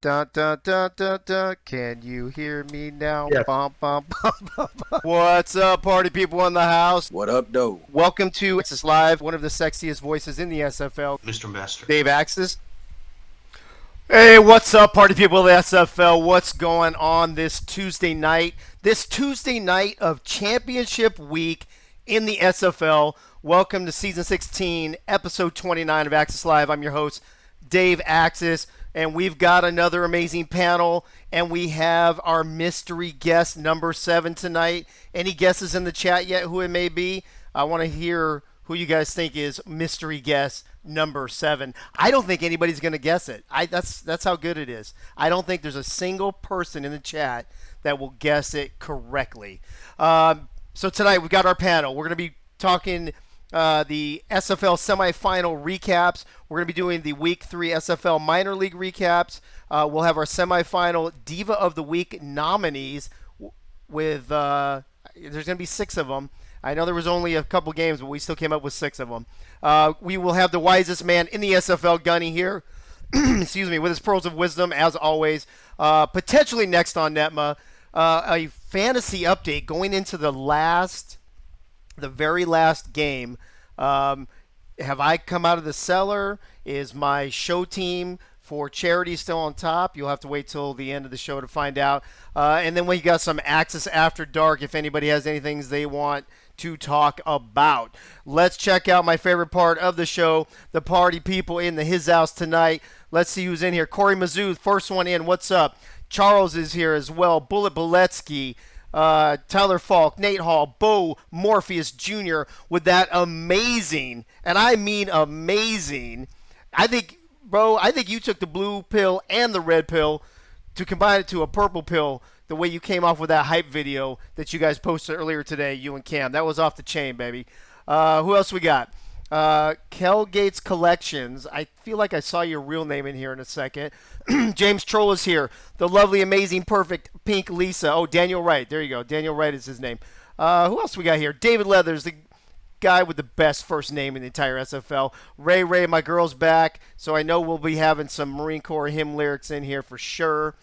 Dun, dun, dun, dun, dun. Can you hear me now? Yes. Bum, bum, bum, bum, bum. What's up, party people in the house? What up, though? Welcome to Axis Live, one of the sexiest voices in the SFL, Mr. Master. Dave Axis. Hey, what's up, party people of the SFL? What's going on this Tuesday night? This Tuesday night of championship week in the SFL. Welcome to season 16, episode 29 of Axis Live. I'm your host, Dave Axis. And we've got another amazing panel, and we have our mystery guest number 7 tonight. Any guesses in the chat yet who it may be? I want to hear who you guys think is mystery guest number 7. I don't think anybody's going to guess it. That's how good it is. I don't think there's a single person in the chat that will guess it correctly. So tonight we've got our panel. We're going to be talking the SFL semifinal recaps. We're going to be doing the Week 3 SFL minor league recaps. We'll have our semifinal Diva of the Week nominees with, there's going to be 6 of them. I know there was only a couple games, but we still came up with 6 of them. We will have the wisest man in the SFL, Gunny, here. Excuse me, with his pearls of wisdom, as always. Potentially next on Netma, a fantasy update going into the very last game. Have I come out of the cellar? Is my show team for charity still on top? You'll have to wait till the end of the show to find out. And then we got some Axis After Dark if anybody has anything they want to talk about. Let's check out my favorite part of the show, the party people in his house tonight. Let's see who's in here. Corey Mizzou, first one in. What's up? Charles is here as well. Bullet Boletsky. Tyler Falk, Nate Hall, Bo Morpheus Jr. with that amazing, and I mean amazing. I think you took the blue pill and the red pill to combine it to a purple pill. The way you came off with that hype video that you guys posted earlier today, you and Cam, that was off the chain, baby. Who else we got? Kel Gates Collections. I feel like I saw your real name in here in a second. James Troll is here. The lovely, amazing, perfect pink Lisa. Oh, Daniel Wright. There you go. Daniel Wright is his name. Who else we got here? David Leathers, the guy with the best first name in the entire SFL. Ray, my girl's back. So I know we'll be having some Marine Corps hymn lyrics in here for sure.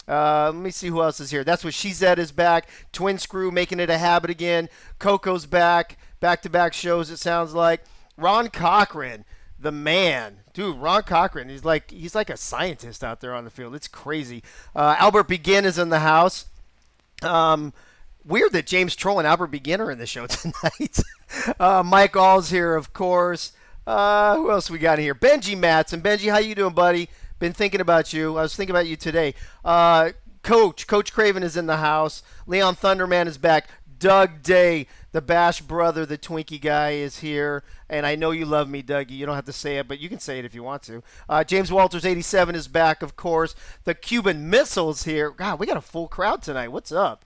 Let me see who else is here. That's what she said is back. Twin Screw making it a habit again. Coco's back. Back-to-back shows, it sounds like. Ron Cochran, the man. Dude, Ron Cochran, he's like a scientist out there on the field. It's crazy. Albert Begin is in the house. Weird that James Troll and Albert Begin are in the show tonight. Mike All's here, of course. Who else we got here? Benji Matson. Benji, how you doing, buddy? Been thinking about you. I was thinking about you today. Coach Craven is in the house. Leon Thunderman is back. Doug Day, the Bash brother, the Twinkie guy, is here. And I know you love me, Dougie. You don't have to say it, but you can say it if you want to. James Walters, 87, is back, of course. The Cuban Missile's here. God, we got a full crowd tonight. What's up?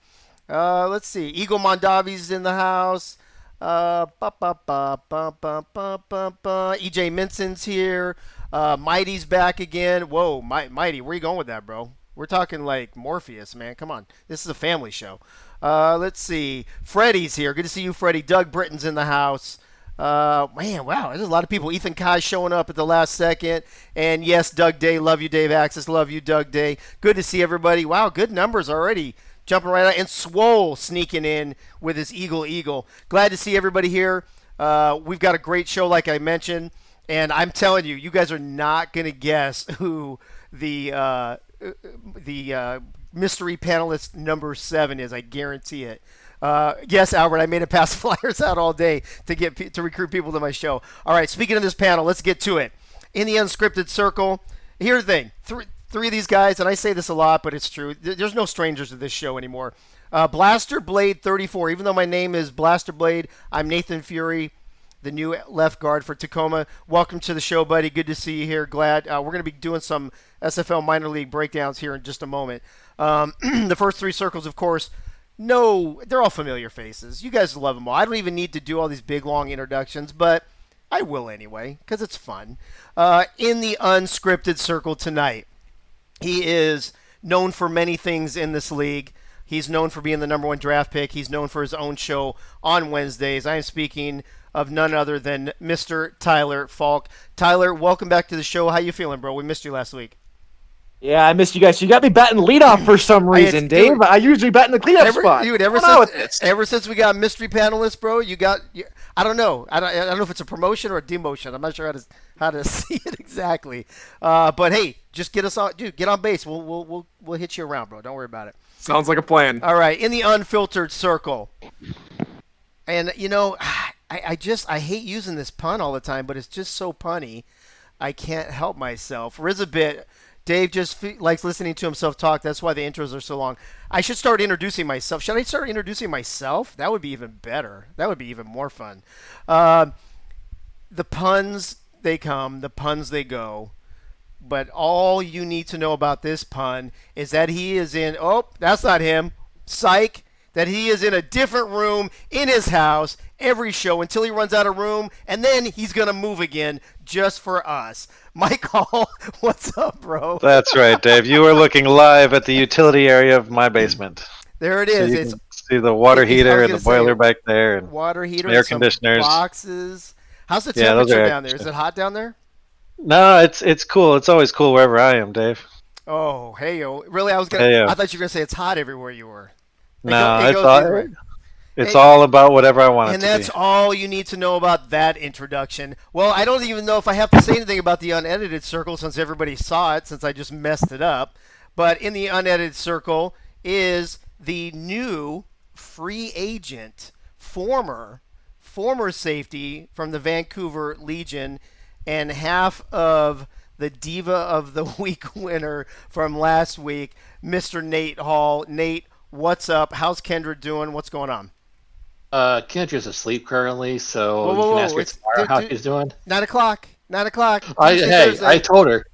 Let's see. Eagle Mondavi's in the house. EJ Minson's here. Mighty's back again. Whoa, Mighty, where you going with that, bro? We're talking like Morpheus, man. Come on. This is a family show. Let's see. Freddie's here. Good to see you, Freddie. Doug Britton's in the house. Man, wow. There's a lot of people. Ethan Kai showing up at the last second. And yes, Doug Day. Love you, Dave Axis. Love you, Doug Day. Good to see everybody. Wow, good numbers already. Jumping right out. And Swole sneaking in with his Eagle. Glad to see everybody here. We've got a great show, like I mentioned. And I'm telling you, you guys are not going to guess who the mystery panelist number 7 is. I guarantee it. Yes, Albert, I made it pass flyers out all day to recruit people to my show. All right, speaking of this panel, let's get to it. In the unscripted circle, here's the thing. Three of these guys, and I say this a lot, but it's true. There's no strangers to this show anymore. Blaster Blade 34. Even though my name is Blaster Blade, I'm Nathan Fury, the new left guard for Tacoma. Welcome to the show, buddy. Good to see you here. Glad. We're going to be doing some SFL minor league breakdowns here in just a moment. The first 3 circles, of course, no, they're all familiar faces. You guys love them all. I don't even need to do all these big, long introductions, but I will anyway because it's fun. In the unscripted circle tonight, he is known for many things in this league. He's known for being the number 1 draft pick. He's known for his own show on Wednesdays. I am speaking of none other than Mr. Tyler Falk. Tyler, welcome back to the show. How you feeling, bro? We missed you last week. Yeah, I missed you guys. You got me batting leadoff for some reason, Dave. I usually bat in the cleanup spot. Ever since we got mystery panelists, bro, I don't know. I don't know if it's a promotion or a demotion. I'm not sure how to see it exactly. But hey, just get us on, dude. Get on base. We'll hit you around, bro. Don't worry about it. Sounds like a plan. All right, in the unfiltered circle, and I hate using this pun all the time, but it's just so punny. I can't help myself. Rizabit. Dave just likes listening to himself talk. That's why the intros are so long. I should start introducing myself. Should I start introducing myself? That would be even better. That would be even more fun. The puns, they come. The puns, they go. But all you need to know about this pun is that he is in... Oh, that's not him. Psych. That he is in a different room in his house every show until he runs out of room, and then he's going to move again just for us. Michael, what's up, bro? That's right, Dave. You were looking live at the utility area of my basement. There it is. So you can see the water heater and the boiler back there, and water heater, air conditioners, boxes. How's the temperature down there? Is it hot down there? No, it's cool. It's always cool wherever I am, Dave. Oh, hey yo! Really, I thought you were gonna say it's hot everywhere you were. It's all about whatever I want it to be. And that's all you need to know about that introduction. Well, I don't even know if I have to say anything about the unedited circle since everybody saw it, since I just messed it up. But in the unedited circle is the new free agent, former safety from the Vancouver Legion, and half of the Diva of the Week winner from last week, Mr. Nate Hall. Nate, what's up? How's Kendra doing? What's going on? Kendra's asleep currently, so you can ask her tomorrow how she's doing. 9 o'clock. 9 o'cck. I told her,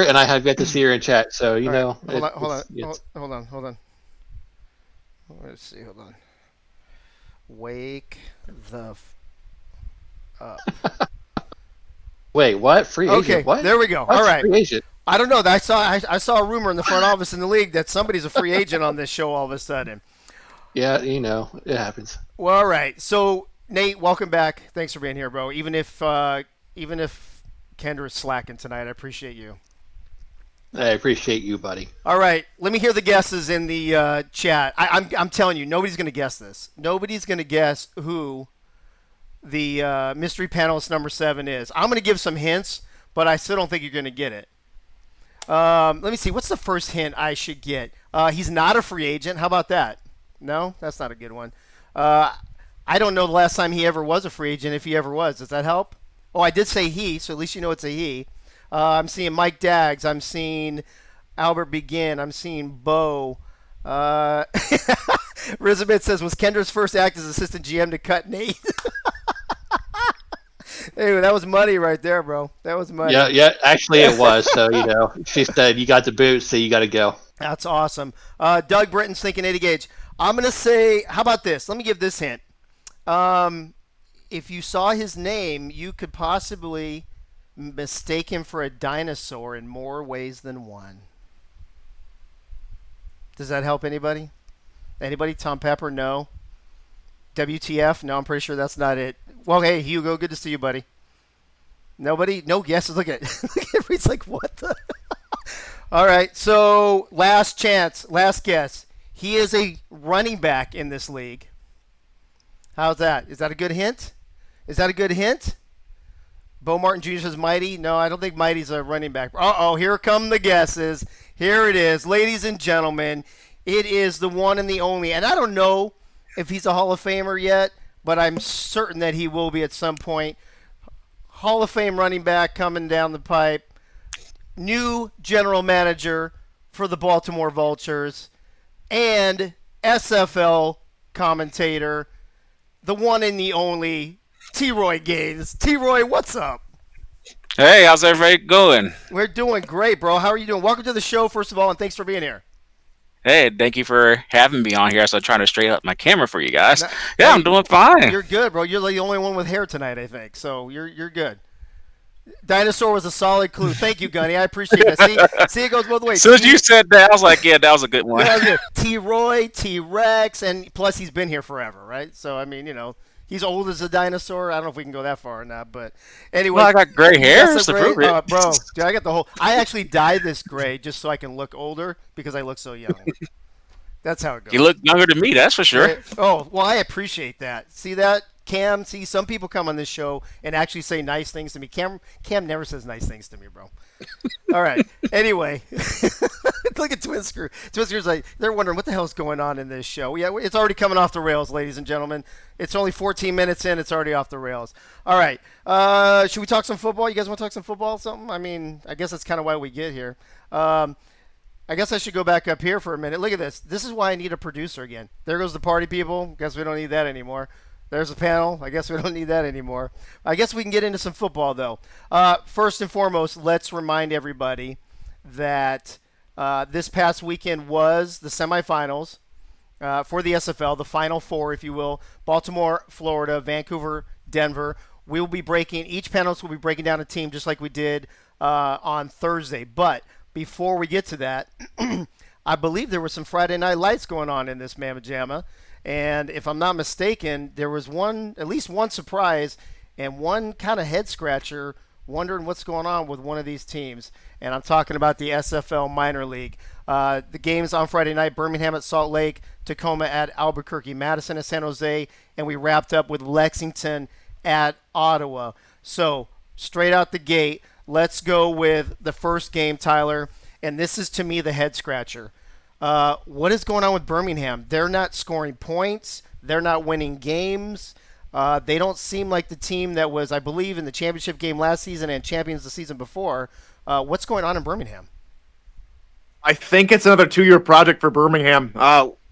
and I have yet to see her in chat. So you know. Hold on. Let's see. Hold on. Wake the up. Wait, what? Free agent? Okay, what? There we go. What's all right. Free agent? I don't know. I saw a rumor in the front office in the league that somebody's a free agent on this show all of a sudden. Yeah, it happens. Well, all right. So, Nate, welcome back. Thanks for being here, bro. Even if Kendra's slacking tonight, I appreciate you. I appreciate you, buddy. All right. Let me hear the guesses in the chat. I'm telling you, nobody's going to guess this. Nobody's going to guess who the mystery panelist number 7 is. I'm going to give some hints, but I still don't think you're going to get it. Let me see. What's the first hint I should get? He's not a free agent. How about that? No, that's not a good one. I don't know the last time he ever was a free agent, if he ever was. Does that help? Oh, I did say he, so at least you know it's a he. I'm seeing Mike Daggs. I'm seeing Albert Begin. I'm seeing Bo. Rizabit says, was Kendra's first act as assistant GM to cut Nate? Anyway, that was money right there, bro. That was money. Yeah. Actually, it was. So she said you got the boot, so you got to go. That's awesome. Doug Britton's thinking 80 gauge. I'm going to say, how about this? Let me give this hint. If you saw his name, you could possibly mistake him for a dinosaur in more ways than one. Does that help anybody? Anybody? Tom Pepper? No. WTF? No, I'm pretty sure that's not it. Well, hey, Hugo, good to see you, buddy. Nobody? No guesses? Look at Reed's like, what the? All right, so last chance, last guess. He is a running back in this league. How's that? Is that a good hint? Bo Martin Jr. says Mighty. No, I don't think Mighty's a running back. Uh-oh, here come the guesses. Here it is. Ladies and gentlemen, it is the one and the only. And I don't know if he's a Hall of Famer yet, but I'm certain that he will be at some point. Hall of Fame running back coming down the pipe. New general manager for the Baltimore Vultures. And SFL commentator, the one and the only T-Roy Gaines. T-Roy, what's up? Hey, how's everybody going? We're doing great, bro. How are you doing? Welcome to the show, first of all, and thanks for being here. Hey, thank you for having me on here. So I'm trying to straighten up my camera for you guys. I'm doing fine. You're good, bro. You're the only one with hair tonight, I think. So you're good. Dinosaur was a solid clue. Thank you, Gunny. I appreciate that. See, it goes both ways. As soon as you said that, I was like, yeah, that was a good one. T-Roy, T-Rex, and plus he's been here forever, right? So, I mean, He's old as a dinosaur. I don't know if we can go that far or not, but anyway. Well, I got gray hair. That's To gray. prove it. Bro, dude, I got the whole. I actually dyed this gray just so I can look older because I look so young. That's how it goes. You look younger than me, that's for sure. Right? Oh, well, I appreciate that. See that, Cam? See, some people come on this show and actually say nice things to me. Cam never says nice things to me, bro. All right. Anyway, look at Twin Screw. Twin Screw's like, they're wondering what the hell's going on in this show. Yeah, it's already coming off the rails, ladies and gentlemen. It's only 14 minutes in. It's already off the rails. All right. Should we talk some football? You guys want to talk some football or something? I mean, I guess that's kind of why we get here. I guess I should go back up here for a minute. Look at this. This is why I need a producer again. There goes the party people. Guess we don't need that anymore. There's a panel. I guess we don't need that anymore. I guess we can get into some football, though. First and foremost, let's remind everybody that this past weekend was the semifinals for the SFL, the Final Four, if you will. Baltimore, Florida, Vancouver, Denver. We will be breaking, each panelist will be breaking down a team just like we did on Thursday. But before we get to that, I believe there were some Friday Night Lights going on in this Mamma Jamma. And if I'm not mistaken, there was at least one surprise and one kind of head scratcher wondering what's going on with one of these teams. And I'm talking about the SFL Minor League. The games on Friday night, Birmingham at Salt Lake, Tacoma at Albuquerque, Madison at San Jose, and we wrapped up with Lexington at Ottawa. So straight out the gate, let's go with the first game, Tyler. And this is, to me, the head scratcher. What is going on with Birmingham? They're not scoring points. They're not winning games. They don't seem like the team that was, I believe, in the championship game last season and champions the season before. What's going on in Birmingham? I think it's another 2-year project for Birmingham.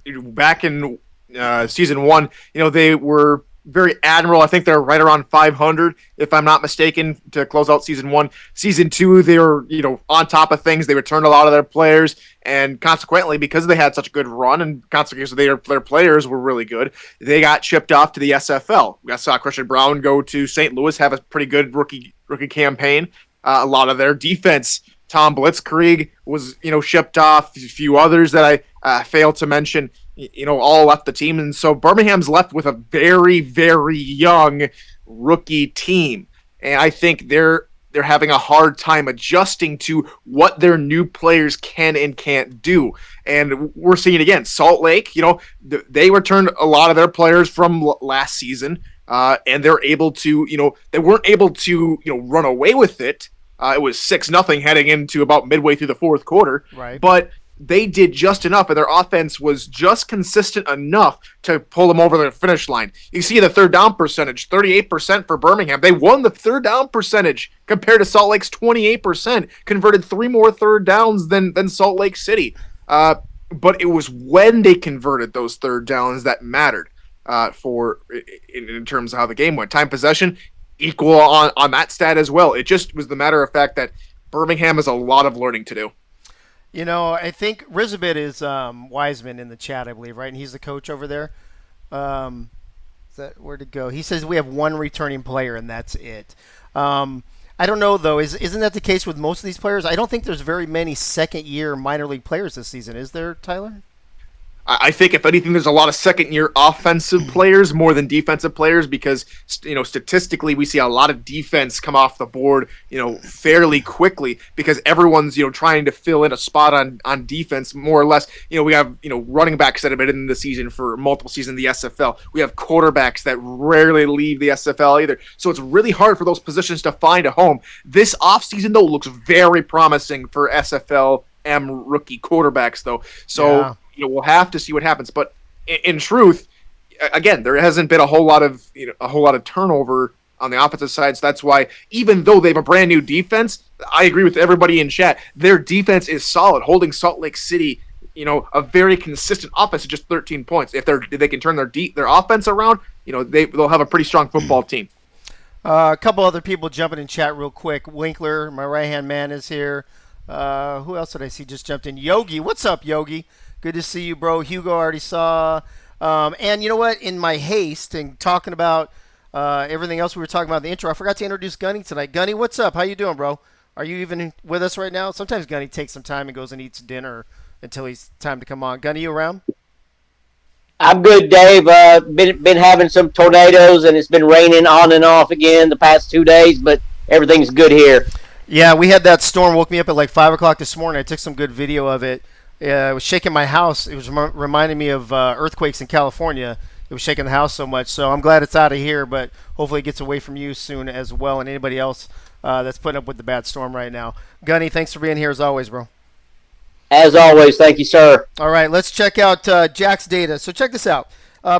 Back in season 1, they were very admirable. I think they're right around 500, if I'm not mistaken, to close out season 1. Season 2, they were, on top of things. They returned a lot of their players, and consequently, because they had such a good run, and consequently their players were really good, they got shipped off to the SFL. We saw Christian Brown go to St. Louis, have a pretty good rookie campaign. A lot of their defense, Tom Blitzkrieg was, shipped off. A few others that I failed to mention, all left the team. And so Birmingham's left with a very, very young rookie team. And I think they're having a hard time adjusting to what their new players can and can't do. And we're seeing it again. Salt Lake, they returned a lot of their players from last season. And they're able to, they weren't able to, run away with it. It was 6-0 heading into about midway through the fourth quarter. Right. But they did just enough, and their offense was just consistent enough to pull them over the finish line. You see the third down percentage, 38% for Birmingham. They won the third down percentage compared to Salt Lake's 28%, converted 3 more third downs than Salt Lake City. But it was when they converted those third downs that mattered in terms of how the game went. Time possession, equal on that stat as well. It just was the matter of fact that Birmingham has a lot of learning to do. I think Rizabit is Wiseman in the chat, I believe, right? And he's the coach over there. Where'd it go? He says we have one returning player, and that's it. I don't know, though. Isn't that the case with most of these players? I don't think there's very many second-year minor league players this season. Is there, Tyler? I think, if anything, there's a lot of second-year offensive players more than defensive players because, statistically, we see a lot of defense come off the board, fairly quickly because everyone's, trying to fill in a spot on defense more or less. We have, running backs that have been in the season for multiple seasons in the SFL. We have quarterbacks that rarely leave the SFL either. So it's really hard for those positions to find a home. This offseason, though, looks very promising for SFLm rookie quarterbacks, though. So... Yeah. We'll have to see what happens, but in truth, again, there hasn't been a whole lot of turnover on the offensive side. So that's why, even though they have a brand new defense, I agree with everybody in chat. Their defense is solid, holding Salt Lake City, a very consistent offense at just 13 points. If they can turn their offense around, they'll have a pretty strong football team. A couple other people jumping in chat real quick. Winkler, my right hand man, is here. Who else did I see just jumped in? Yogi, what's up, Yogi? Good to see you, bro. Hugo already saw. And you know what? In my haste and talking about everything else we were talking about in the intro, I forgot to introduce Gunny tonight. Gunny, what's up? How you doing, bro? Are you even with us right now? Sometimes Gunny takes some time and goes and eats dinner until he's time to come on. Gunny, you around? I'm good, Dave. Been having some tornadoes, and it's been raining on and off again the past 2 days, but everything's good here. Yeah, we had that storm. Woke me up at like 5 o'clock this morning. I took some good video of it. It was shaking my house. It was reminding me of earthquakes in California. It was shaking the house so much. So I'm glad it's out of here, but hopefully it gets away from you soon as well, and anybody else that's putting up with the bad storm right now. Gunny, thanks for being here as always, bro. As always, thank you, sir. All right, let's check out Jack's data. So check this out.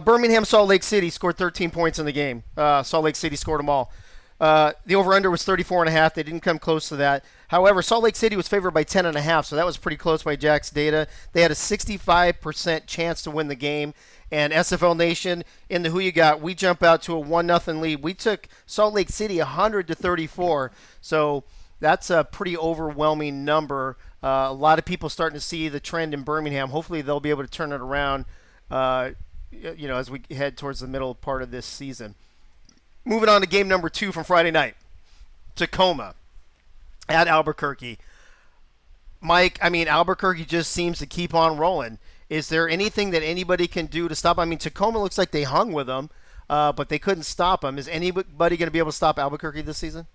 Birmingham, Salt Lake City scored 13 points in the game. Salt Lake City scored them all. The over-under was 34.5. They didn't come close to that. However, Salt Lake City was favored by 10.5, so that was pretty close by Jack's data. They had a 65% chance to win the game. And SFL Nation, in the Who You Got, we jump out to a 1-0 lead. We took Salt Lake City 100-34, so that's a pretty overwhelming number. A lot of people starting to see the trend in Birmingham. Hopefully they'll be able to turn it around, as we head towards the middle part of this season. Moving on to game number 2 from Friday night. Tacoma at Albuquerque. Mike, Albuquerque just seems to keep on rolling. Is there anything that anybody can do to stop? Tacoma looks like they hung with them, but they couldn't stop them. Is anybody going to be able to stop Albuquerque this season?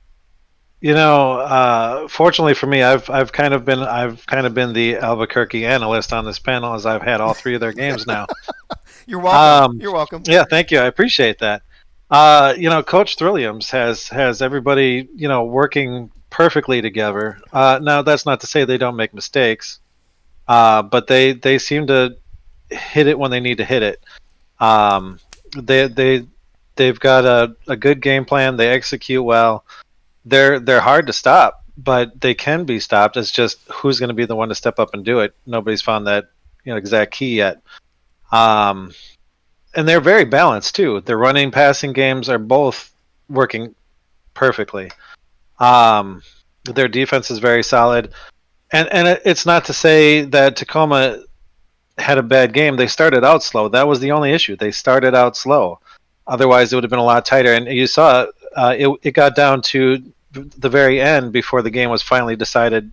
Fortunately for me, I've kind of been the Albuquerque analyst on this panel, as I've had all 3 of their games now. You're welcome. You're welcome. Yeah, thank you. I appreciate that. Coach Thrilliams has everybody, working perfectly together. Now that's not to say they don't make mistakes, but they seem to hit it when they need to hit it. They've got a good game plan. They execute well. They're hard to stop, but they can be stopped. It's just who's going to be the one to step up and do it. Nobody's found that exact key yet. And they're very balanced too. Their running, passing games are both working perfectly. Their defense is very solid, and it's not to say that Tacoma had a bad game. They started out slow. That was the only issue. They started out slow. Otherwise, it would have been a lot tighter. And you saw it got down to the very end before the game was finally decided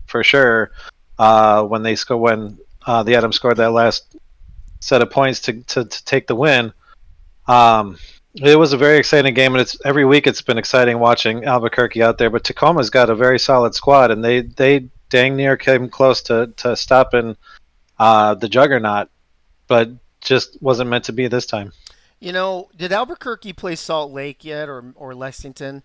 for sure. When the Adams scored that last set of points to take the win. It was a very exciting game, and every week it's been exciting watching Albuquerque out there. But Tacoma's got a very solid squad, and they dang near came close to stopping the juggernaut, but just wasn't meant to be this time. Did Albuquerque play Salt Lake yet, or Lexington?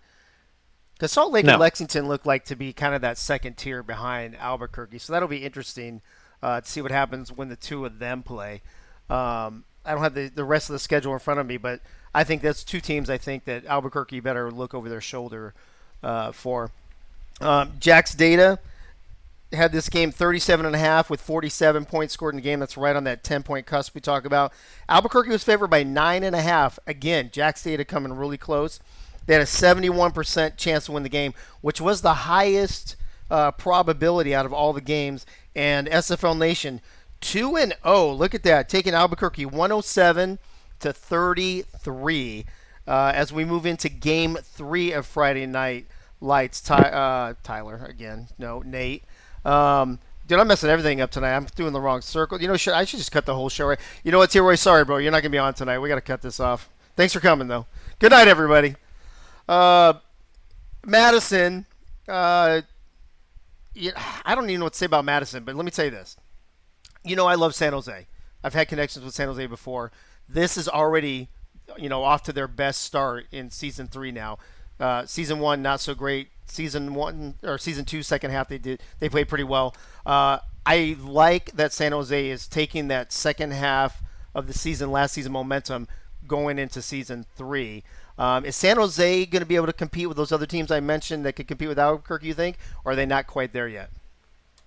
Because Salt Lake No. and Lexington look like to be kind of that second tier behind Albuquerque, so that'll be interesting to see what happens when the two of them play. I don't have the rest of the schedule in front of me, but I think that's 2 teams I think that Albuquerque better look over their shoulder for. Jack's data had this game 37.5 with 47 points scored in the game. That's right on that 10-point cusp we talk about. Albuquerque was favored by 9.5. Again, Jack's data coming really close. They had a 71% chance to win the game, which was the highest probability out of all the games. And SFL Nation 2-0. Look at that, taking Albuquerque 107-33 as we move into Game 3 of Friday Night Lights. Tyler again. No, Nate. Dude, I'm messing everything up tonight. I'm doing the wrong circle. I should just cut the whole show. Right? You know what, T-Roy? Sorry, bro. You're not going to be on tonight. We got to cut this off. Thanks for coming, though. Good night, everybody. Madison. I don't even know what to say about Madison, but let me tell you this. I love San Jose. I've had connections with San Jose before. This is already, off to their best start in Season 3 now. Season 1, not so great. Season 2, second half, they played pretty well. I like that San Jose is taking that second half of the season, last season momentum, going into Season 3. Is San Jose going to be able to compete with those other teams I mentioned that could compete with Albuquerque, you think? Or are they not quite there yet?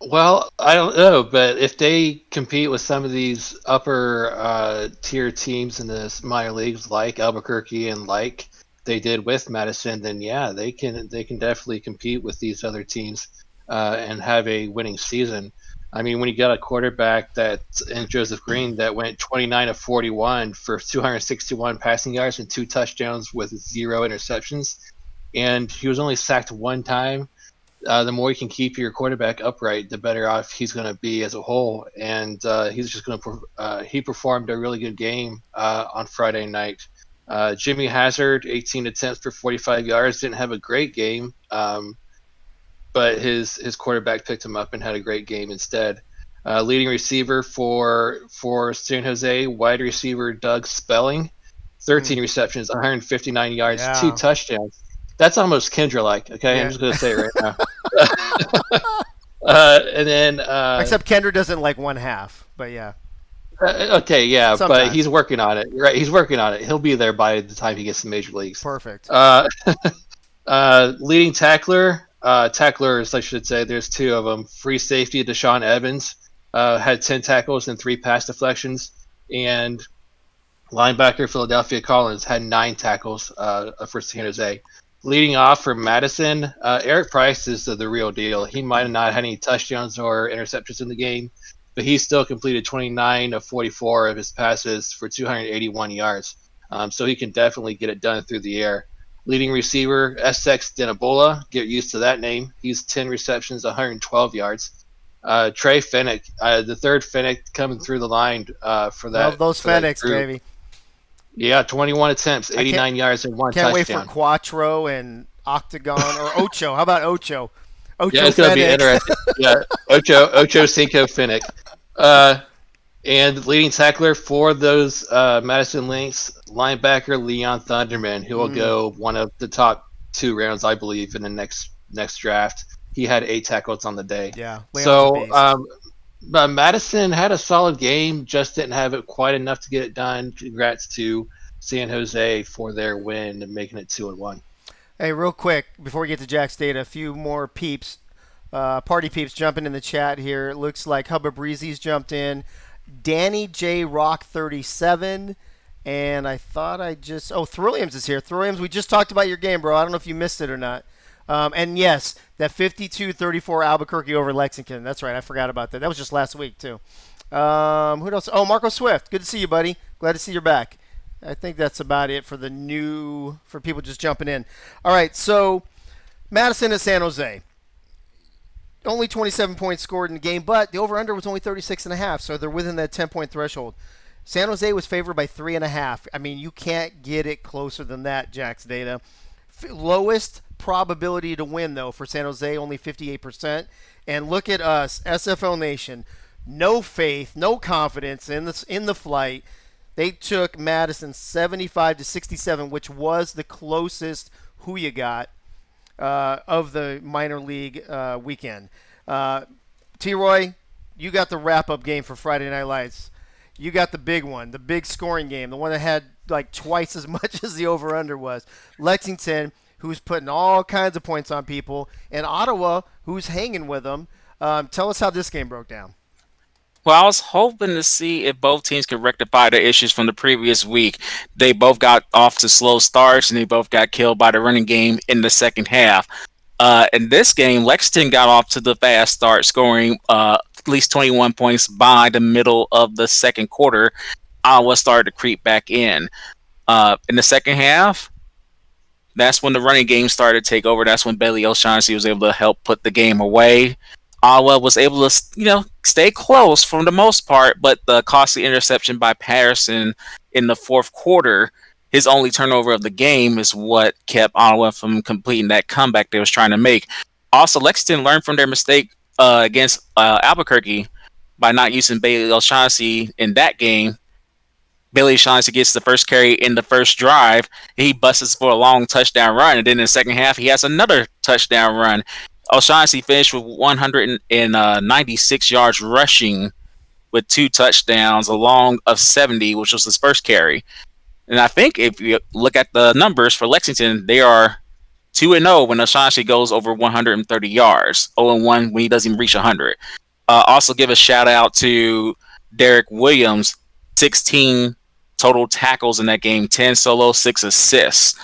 Well, I don't know, but if they compete with some of these upper tier teams in the minor leagues, like Albuquerque and like they did with Madison, then yeah, they can definitely compete with these other teams and have a winning season. When you got a quarterback in Joseph Green that went 29 of 41 for 261 passing yards and 2 touchdowns with 0 interceptions, and he was only sacked 1 time. the more you can keep your quarterback upright, the better off he's going to be as a whole. And he's just going to he performed a really good game on Friday night. Jimmy Hazard, 18 attempts for 45 yards, didn't have a great game, but his quarterback picked him up and had a great game instead. Leading receiver for San Jose, wide receiver Doug Spelling, 13 receptions, 159 yards, 2 touchdowns. That's almost Kendra-like. Okay, I'm just gonna say it right now. And then except Kendra doesn't like 1/2, but yeah. Okay, yeah, Sometimes. but he's working on it. Right, he's working on it. He'll be there by the time he gets to major leagues. Perfect. Leading tacklers, I should say. There's 2 of them. Free safety Deshaun Evans had 10 tackles and 3 pass deflections, and linebacker Philadelphia Collins had 9 tackles for San Jose. Leading off for Madison, Eric Price is the real deal. He might have not had any touchdowns or interceptions in the game, but he still completed 29 of 44 of his passes for 281 yards. So he can definitely get it done through the air. Leading receiver, S16 Dinabola, get used to that name. He's 10 receptions, 112 yards. Trey Fennick, the third Fennick coming through the line for that. Love those Fennicks, baby. Yeah, 21 attempts, 89 yards, and 1 touchdown. Can't wait for Quattro and Octagon or Ocho. How about Ocho? Ocho yeah, it's going to be interesting. Yeah, Ocho Cinco Fennick. And leading tackler for those Madison Lynx, linebacker Leon Thunderman, who will go one of the top 2 rounds, I believe, in the next draft. He had 8 tackles on the day. Yeah. But Madison had a solid game, just didn't have it quite enough to get it done. Congrats to San Jose for their win and making it 2-1. Hey, real quick, before we get to Jack's data, a few more peeps, party peeps jumping in the chat here. It looks like Hubba Breezy's jumped in. Danny J. Rock 37. And I thought Thrilliams is here. Thrilliams, we just talked about your game, bro. I don't know if you missed it or not. And yes, that 52-34 Albuquerque over Lexington. That's right. I forgot about that. That was just last week, too. Who else? Oh, Marco Swift. Good to see you, buddy. Glad to see you're back. I think that's about it for for people just jumping in. All right, so Madison and San Jose. Only 27 points scored in the game, but the over-under was only 36.5, so they're within that 10-point threshold. San Jose was favored by 3.5. I mean, you can't get it closer than that, Jack's data. Lowest probability to win, though, for San Jose, only 58%. And look at us, SFL Nation. No faith, no confidence in the flight. They took Madison 75-67, which was the closest who you got of the minor league weekend. T-Roy, you got the wrap-up game for Friday Night Lights. You got the big one, the big scoring game, the one that had like twice as much as the over-under was. Lexington, who's putting all kinds of points on people, and Ottawa, who's hanging with them. Tell us how this game broke down. Well, I was hoping to see if both teams could rectify the issues from the previous week. They both got off to slow starts, and they both got killed by the running game in the second half. In this game, Lexington got off to the fast start, scoring at least 21 points by the middle of the second quarter. Iowa started to creep back in. In the second half, that's when the running game started to take over. That's when Bailey O'Shaughnessy was able to help put the game away. Iowa was able to, stay close for the most part, but the costly interception by Patterson in the fourth quarter, his only turnover of the game, is what kept Iowa from completing that comeback they was trying to make. Also, Lexington learned from their mistake against Albuquerque by not using Bailey O'Shaughnessy in that game. Bailey O'Shaughnessy gets the first carry in the first drive. He busts for a long touchdown run, and then in the second half, he has another touchdown run. O'Shaughnessy finished with 196 yards rushing with 2 touchdowns, along of 70, which was his first carry. And I think if you look at the numbers for Lexington, they are 2-0 when O'Shaughnessy goes over 130 yards, 0-1 when he doesn't even reach 100. Also give a shout out to Derek Williams, 16 total tackles in that game, 10 solo, 6 assists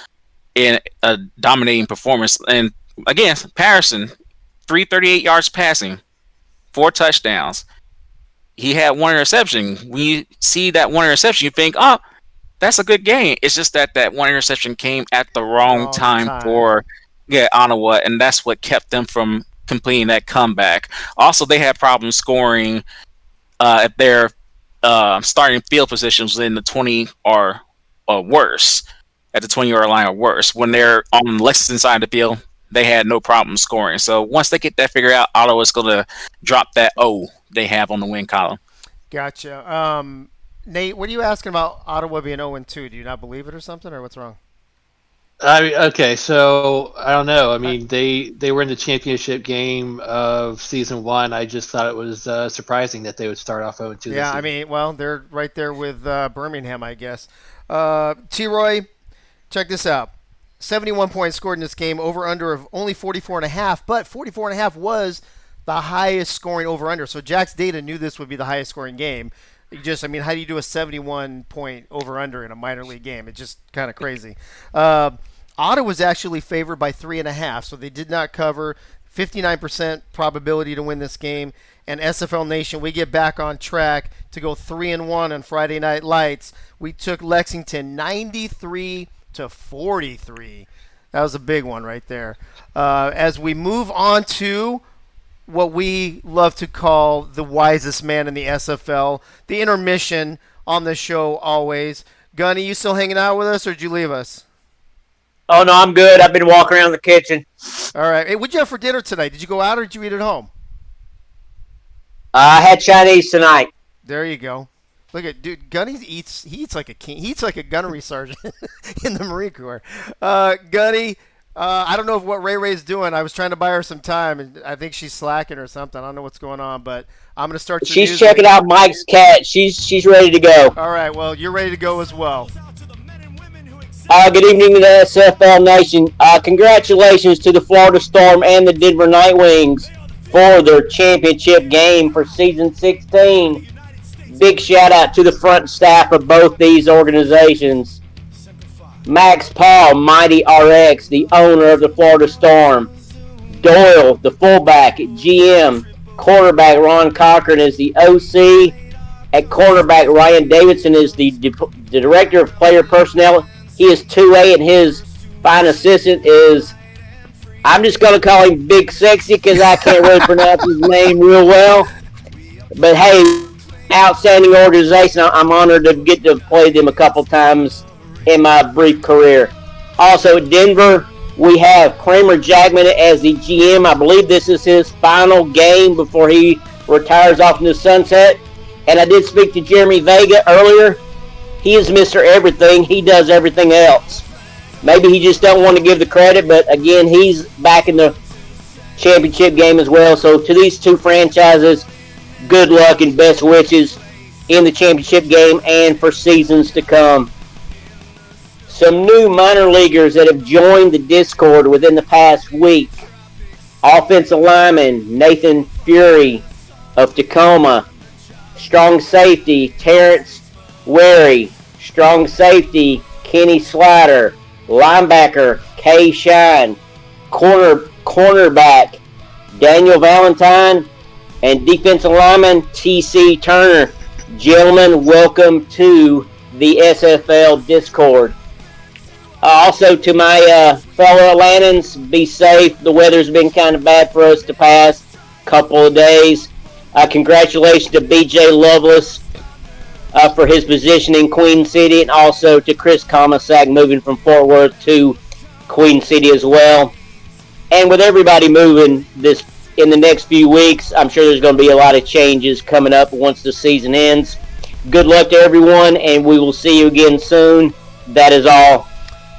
in a dominating performance. And again, Patterson, 338 yards passing, 4 touchdowns. He had 1 interception. When you see that 1 interception, you think, oh, that's a good game. It's just that 1 interception came at the wrong time for Ottawa, and that's what kept them from completing that comeback. Also, they had problems scoring if their starting field positions in the 20 or worse, at the 20-yard line or worse. When they're on the Lexington side of the field, they had no problem scoring. So once they get that figured out, Ottawa's going to drop that O they have on the win column. Gotcha. Nate, what are you asking about Ottawa being 0-2? Do you not believe it or something, or what's wrong? I mean, okay, so I don't know. I mean, they were in the championship game of season 1. I just thought it was surprising that they would start off 0-2. Yeah, I mean, well, they're right there with Birmingham, I guess. T-Roy, check this out. 71 points scored in this game, over-under of only 44.5, but 44.5 was the highest scoring over-under. So Jack's data knew this would be the highest scoring game. I mean, how do you do a 71-point over-under in a minor league game? It's just kind of crazy. Ottawa was actually favored by 3.5, so they did not cover. 59% probability to win this game. And SFL Nation, we get back on track to go 3-1 on Friday Night Lights. We took Lexington 93-43. That was a big one right there. As we move on to what we love to call the wisest man in the SFL, the intermission on the show always. Gunny, you still hanging out with us, or did you leave us? Oh, no, I'm good. I've been walking around the kitchen. All right. Hey, what'd you have for dinner tonight? Did you go out or did you eat at home? I had Chinese tonight. There you go. Look at dude. Gunny eats. He eats like a king. He eats like a gunnery sergeant in the Marine Corps. Gunny, I don't know what Ray's doing. I was trying to buy her some time, and I think she's slacking or something. I don't know what's going on, but I'm gonna start. She's checking out Mike's cat. She's ready to go. All right. Well, you're ready to go as well. Good evening to the SFL Nation. Congratulations to the Florida Storm and the Denver Nightwings for their championship game for season 16. Big shout out to the front staff of both these organizations. Max Paul, Mighty RX, the owner of the Florida Storm. Doyle, the fullback at GM. Quarterback Ron Cochran is the OC. At quarterback, Ryan Davidson is the director of player personnel. He is 2A, and his fine assistant is, I'm just going to call him Big Sexy because I can't really pronounce his name real well. But hey, outstanding organization. I'm honored to get to play them a couple times in my brief career. Also at Denver, we have Kramer Jackman as the GM. I believe this is his final game before he retires off in the sunset. And I did speak to Jeremy Vega earlier. He is Mr. Everything. He does everything else. Maybe he just don't want to give the credit, but again, he's back in the championship game as well. So to these two franchises, good luck and best wishes in the championship game and for seasons to come. Some new minor leaguers that have joined the Discord within the past week. Offensive lineman Nathan Fury of Tacoma. Strong safety Terrence Wary. Strong safety Kenny Slider. Linebacker Kay Shine. Cornerback Daniel Valentine. And defensive lineman T.C. Turner. Gentlemen, welcome to the SFL Discord. Also to my fellow Atlantans, be safe. The weather's been kind of bad for us the past couple of days. Congratulations to BJ Lovelace for his position in Queen City, and also to Chris Comasack moving from Fort Worth to Queen City as well. And with everybody moving this in the next few weeks, I'm sure there's going to be a lot of changes coming up once the season ends. Good luck to everyone, and we will see you again soon. That is all.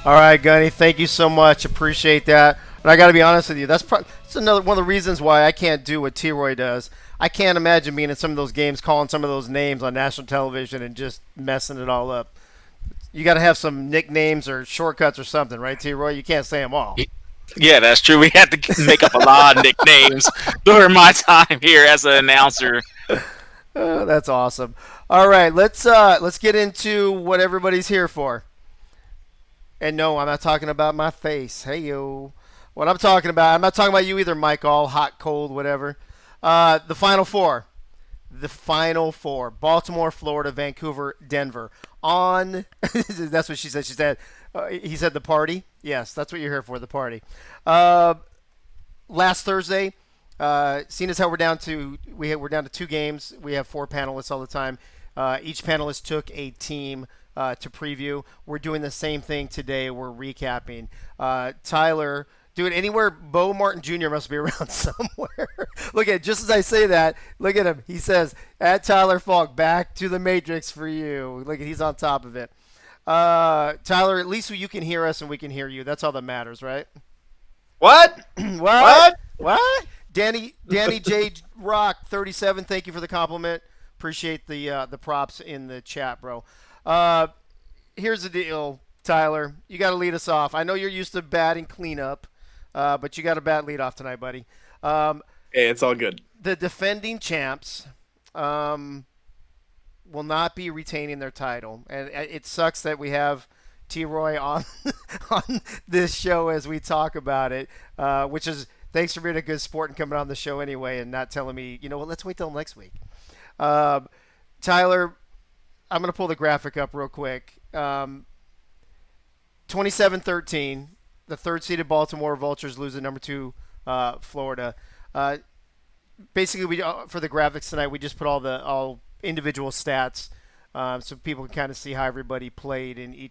All right, Gunny, thank you so much. Appreciate that. And I got to be honest with you, that's another one of the reasons why I can't do what T-Roy does. I can't imagine being in some of those games, calling some of those names on national television and just messing it all up. You got to have some nicknames or shortcuts or something, right, T-Roy? You can't say them all. Yeah, that's true. We had to make up a lot of nicknames during my time here as an announcer. That's awesome. All right, let's get into what everybody's here for. And no, I'm not talking about my face. Hey, yo. What I'm talking about, I'm not talking about you either, Mike, all hot, cold, whatever. The Final Four. The Final Four. Baltimore, Florida, Vancouver, Denver. On, that's what she said. She said, he said the party. Yes, that's what you're here for, the party. Last Thursday, seeing as how we're down to 2 games, we have 4 panelists all the time. Each panelist took a team to preview. We're doing the same thing today. We're recapping. Tyler, do it anywhere. Bo Martin Jr. must be around somewhere. Look at, just as I say that, look at him. He says, "At Tyler Falk, back to the Matrix for you." Look at, he's on top of it. Tyler, at least you can hear us and we can hear you. That's all that matters, right? What? What? Danny J Rock 37. Thank you for the compliment. Appreciate the props in the chat, bro. Here's the deal, Tyler. You got to lead us off. I know you're used to batting cleanup, but you got a bad lead off tonight, buddy. Hey, it's all good. The defending champs will not be retaining their title, and it sucks that we have T-Roy on on this show as we talk about it, which is, thanks for being a good sport and coming on the show anyway and not telling me, you know what, let's wait till next week. Tyler, I'm going to pull the graphic up real quick. 27-13, the third-seeded Baltimore Vultures lose to number 2 Florida. Basically, for the graphics tonight, we just put all individual stats so people can kind of see how everybody played in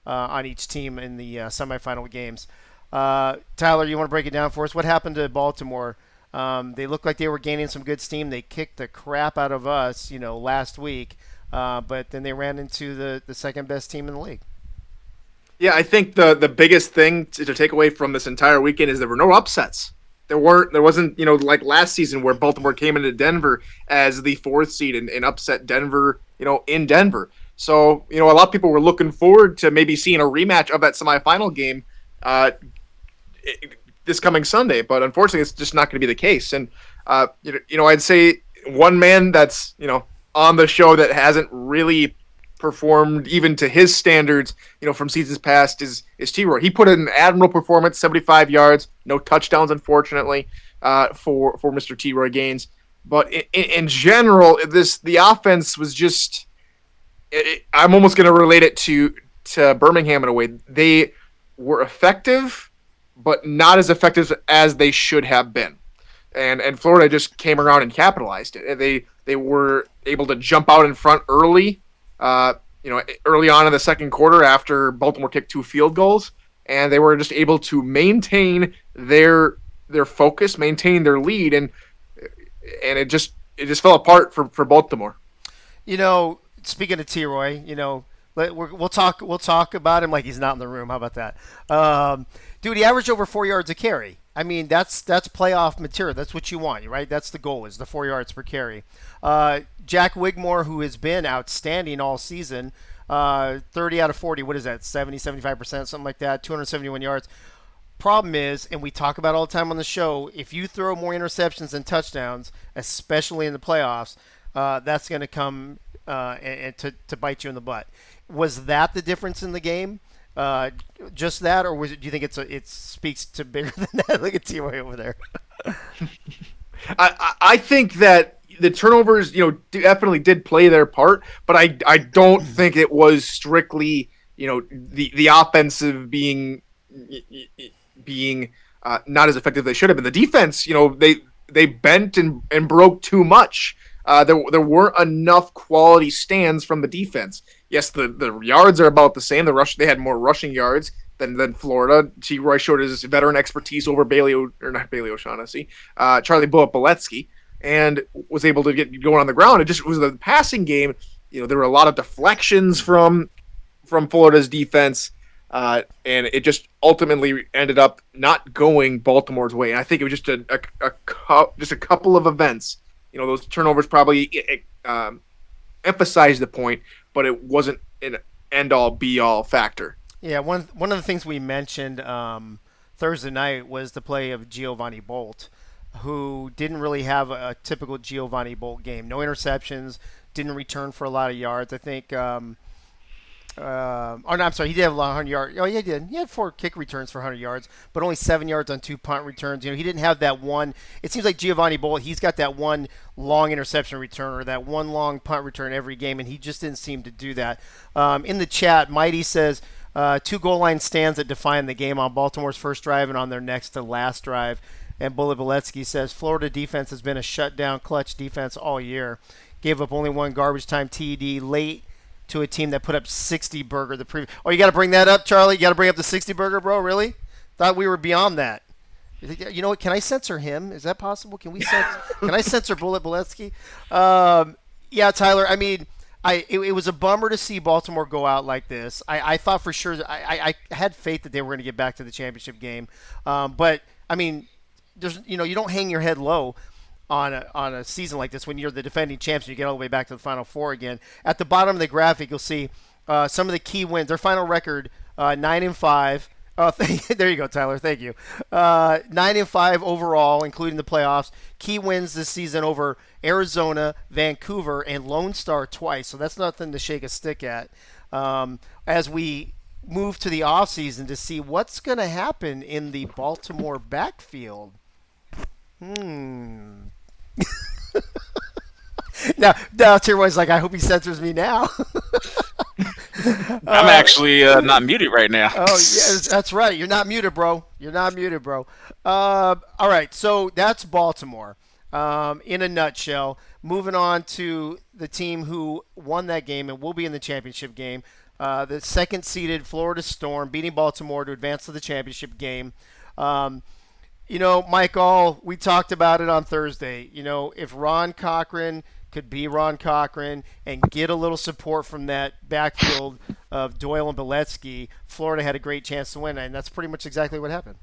on each team in the semifinal games. Tyler, you want to break it down for us? What happened to Baltimore? They looked like they were gaining some good steam. They kicked the crap out of us, last week, but then they ran into the second best team in the league. Yeah, I think the biggest thing to take away from this entire weekend is there were no upsets. There wasn't, like last season where Baltimore came into Denver as the 4th seed and upset Denver, in Denver. So, a lot of people were looking forward to maybe seeing a rematch of that semifinal game this coming Sunday, but unfortunately, it's just not going to be the case. And I'd say one man that's on the show that hasn't really performed even to his standards, from seasons past is T-Roy. He put in an admirable performance, 75 yards, no touchdowns, unfortunately, for Mr. T-Roy Gaines. But in general, the offense was just. I'm almost going to relate it to Birmingham in a way. They were effective, but not as effective as they should have been. And Florida just came around and capitalized it. They were able to jump out in front early, early on in the second quarter after Baltimore kicked 2 field goals, and they were just able to maintain their focus, maintain their lead, and it just fell apart for Baltimore. Speaking of T-Roy, we'll talk about him like he's not in the room. How about that? Dude, he averaged over 4 yards a carry. I mean, that's playoff material. That's what you want, right? That's the goal, is the 4 yards per carry. Jack Wigmore, who has been outstanding all season, 30 out of 40, what is that, 70, 75%, something like that, 271 yards. Problem is, and we talk about all the time on the show, if you throw more interceptions than touchdowns, especially in the playoffs, that's going to come and to bite you in the butt. Was that the difference in the game? Just that, or do you think it speaks to bigger than that? Look at T-Roy over there. I think that the turnovers, definitely did play their part, but I don't think it was strictly, the offensive being not as effective as they should have been. The defense, they bent and broke too much. There weren't enough quality stands from the defense. Yes, the yards are about the same. They had more rushing yards than Florida. T-Roy showed his veteran expertise over Charlie Boletsky, and was able to get going on the ground. It just was the passing game. There were a lot of deflections from Florida's defense, and it just ultimately ended up not going Baltimore's way. And I think it was just a couple of events. Those turnovers probably emphasized the point, but it wasn't an end-all, be-all factor. Yeah, one of the things we mentioned Thursday night was the play of Giovanni Bolt, who didn't really have a typical Giovanni Bolt game. No interceptions, didn't return for a lot of yards. I think I'm sorry, he did have 100 yards. Oh, yeah, he did. He had 4 kick returns for 100 yards, but only 7 yards on 2 punt returns. He didn't have that one. It seems like Giovanni Bolt, he's got that one long interception return or that one long punt return every game, and he just didn't seem to do that. In the chat, Mighty says 2 goal line stands that define the game on Baltimore's first drive and on their next to last drive. And Bullet Beletsky says Florida defense has been a shutdown clutch defense all year. Gave up only one garbage time TD late to a team that put up 60 burger the previous. Oh, you got to bring that up, Charlie. You got to bring up the 60 burger, bro. Really? Thought we were beyond that. You know what? Can I censor him? Is that possible? Can I censor Bullet Beletsky? Yeah, Tyler. I mean, it was a bummer to see Baltimore go out like this. I thought for sure. I had faith that they were going to get back to the championship game. But I mean, you don't hang your head low on a season like this when you're the defending champs and you get all the way back to the Final Four again. At the bottom of the graphic, you'll see some of the key wins. Their final record 9-5. Oh, there you go, Tyler. Thank you. 9-5 overall, including the playoffs. Key wins this season over Arizona, Vancouver, and Lone Star twice. So that's nothing to shake a stick at. As we move to the offseason to see what's going to happen in the Baltimore backfield. Now Tierroy's like, I hope he censors me now. I'm actually not muted right now. Oh, yeah, that's right. You're not muted, bro. You're not muted, bro. All right, so that's Baltimore in a nutshell. Moving on to the team who won that game and will be in the championship game. The second-seeded Florida Storm beating Baltimore to advance to the championship game. Mike All, we talked about it on Thursday. If Ron Cochran could be Ron Cochran and get a little support from that backfield of Doyle and Beletsky, Florida had a great chance to win, and that's pretty much exactly what happened.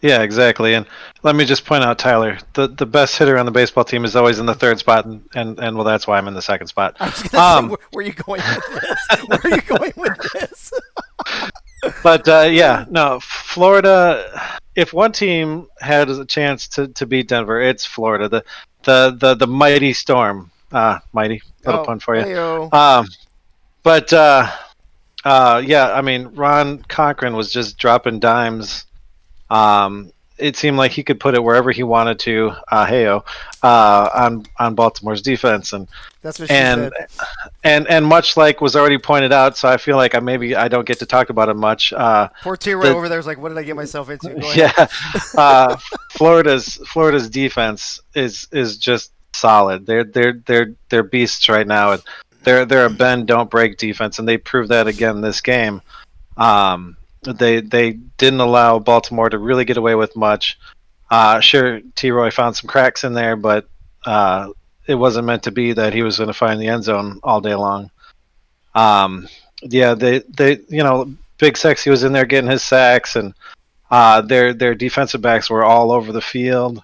Yeah, exactly. And let me just point out, Tyler, the best hitter on the baseball team is always in the third spot, and well, that's why I'm in the second spot. I was going to say, where are you going with this? Where are you going with this? But Florida. If one team had a chance to beat Denver, it's Florida. The mighty Storm. Mighty little pun for you. Hey-o. I mean, Ron Cochran was just dropping dimes. It seemed like he could put it wherever he wanted to. On Baltimore's defense, and that's what she said. And much like was already pointed out, so I feel like maybe I don't get to talk about it much. Poor T-Ray over there is like, what did I get myself into? Yeah, Florida's defense is just solid. They're beasts right now. They're a bend don't break defense, and they proved that again this game. They didn't allow Baltimore to really get away with much. Sure, T-Roy found some cracks in there, but it wasn't meant to be that he was going to find the end zone all day long. Big Sexy was in there getting his sacks, and their defensive backs were all over the field.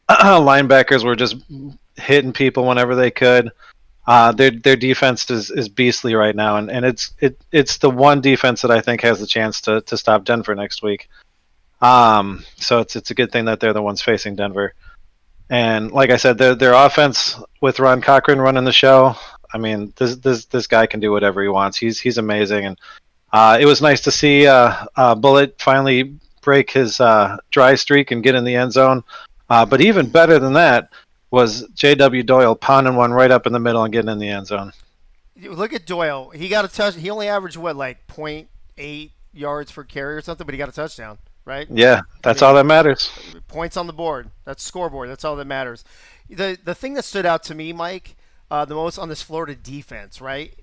Linebackers were just hitting people whenever they could. Their defense is beastly right now, and it's the one defense that I think has the chance to stop Denver next week. So it's a good thing that they're the ones facing Denver. And like I said, their offense with Ron Cochran running the show. I mean, this guy can do whatever he wants. He's amazing, and it was nice to see Bullet finally break his dry streak and get in the end zone. But even better than that was J.W. Doyle pounding one right up in the middle and getting in the end zone. Look at Doyle. He got a touch. He only averaged, 0.8 yards per carry or something, but he got a touchdown, right? Yeah, that's all that matters. Points on the board. That's scoreboard. That's all that matters. The thing that stood out to me, Mike, the most on this Florida defense, right?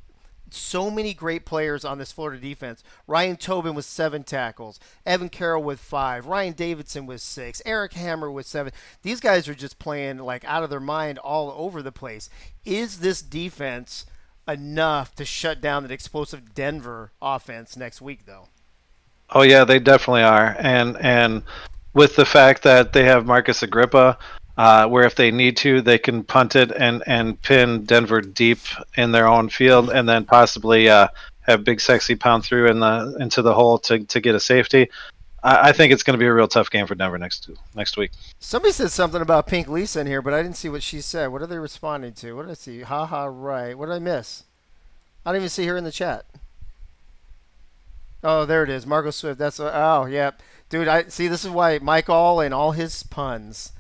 So many great players on this Florida defense. Ryan Tobin with 7 tackles. Evan Carroll with 5. Ryan Davidson with 6. Eric Hammer with 7. These guys are just playing like out of their mind all over the place. Is this defense enough to shut down that explosive Denver offense next week, though? Oh yeah, they definitely are. And with the fact that they have Marcus Agrippa, where if they need to, they can punt it and pin Denver deep in their own field, and then possibly have Big Sexy pound through into the hole to get a safety. I think it's going to be a real tough game for Denver next week. Somebody said something about Pink Lisa in here, but I didn't see what she said. What are they responding to? What did I see? Right. What did I miss? I don't even see her in the chat. Oh, there it is. Margot Swift. Yeah. Dude, I see. This is why Mike All and all his puns.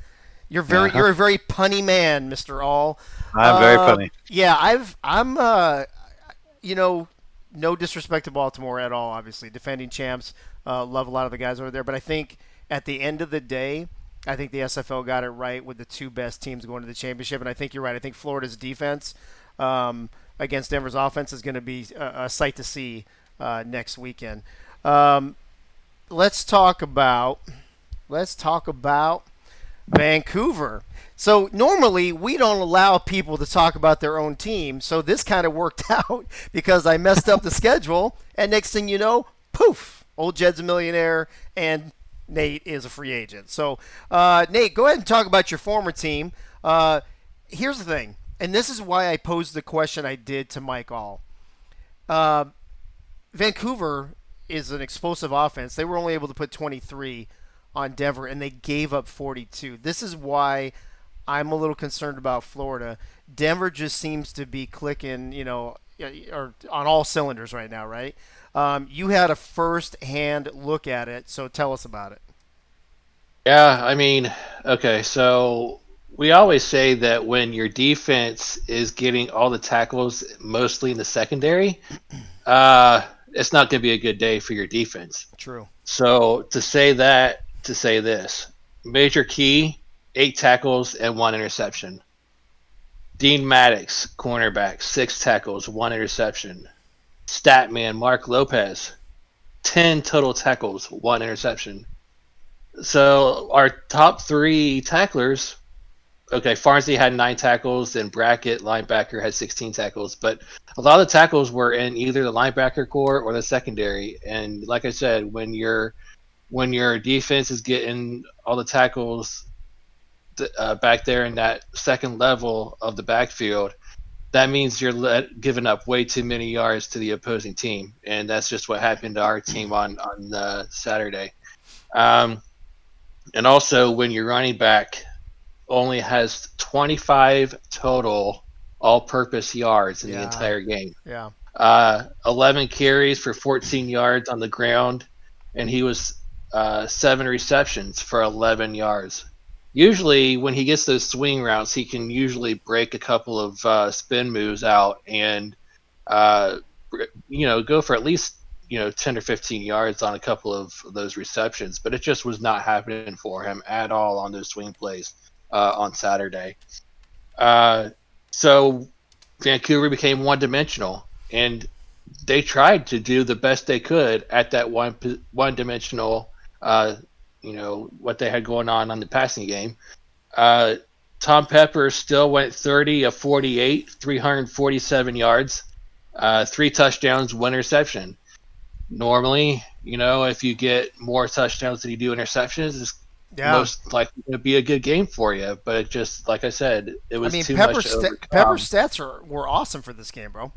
You're a very punny man, Mr. All. I'm very funny. Yeah, I'm no disrespect to Baltimore at all, obviously. Defending champs, love a lot of the guys over there, but I think at the end of the day, I think the SFL got it right with the two best teams going to the championship, and I think you're right. I think Florida's defense against Denver's offense is going to be a sight to see next weekend. Um, let's talk about Vancouver. So normally we don't allow people to talk about their own team. So this kind of worked out because I messed up the schedule, and next thing you know, poof, old Jed's a millionaire, and Nate is a free agent. So Nate, go ahead and talk about your former team. Here's the thing, and this is why I posed the question I did to Mike All. Vancouver is an explosive offense. They were only able to put 23 on Denver, and they gave up 42. This is why I'm a little concerned about Florida. Denver just seems to be clicking, or on all cylinders right now, right? You had a first-hand look at it, so tell us about it. Yeah, I mean, okay, so we always say that when your defense is getting all the tackles, mostly in the secondary, it's not going to be a good day for your defense. True. So to say that, to say this, Major Key, 8 tackles and 1 interception. Dean Maddox, cornerback, 6 tackles, 1 interception. Statman Mark Lopez, 10 total tackles, 1 interception. So our top 3 tacklers, okay, Farnsey had 9 tackles, and Brackett, linebacker, had 16 tackles. But a lot of the tackles were in either the linebacker core or the secondary. And like I said, when your defense is getting all the tackles back there in that second level of the backfield, that means you're giving up way too many yards to the opposing team, and that's just what happened to our team on Saturday. And also, when your running back only has 25 total all-purpose yards in the entire game, 11 carries for 14 yards on the ground, and he was 7 receptions for 11 yards. Usually, when he gets those swing routes, he can usually break a couple of spin moves out and, go for at least 10 or 15 yards on a couple of those receptions. But it just was not happening for him at all on those swing plays on Saturday. So Vancouver became one-dimensional, and they tried to do the best they could at that one-dimensional. What they had going on the passing game. Tom Pepper still went 30 of 48, 347 yards, 3 touchdowns, 1 interception. Normally, if you get more touchdowns than you do interceptions, it's most likely going to be a good game for you. But it just, like I said, it was too much to overcome. Pepper's stats were awesome for this game, bro.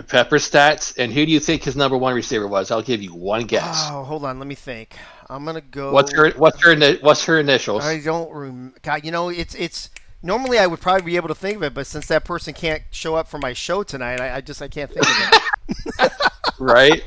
Pepper stats, and who do you think his number 1 receiver was? I'll give you one guess. Oh, hold on, let me think. I'm gonna go. What's her initials? I don't remember. God, it's normally I would probably be able to think of it, but since that person can't show up for my show tonight, I can't think of it. Right?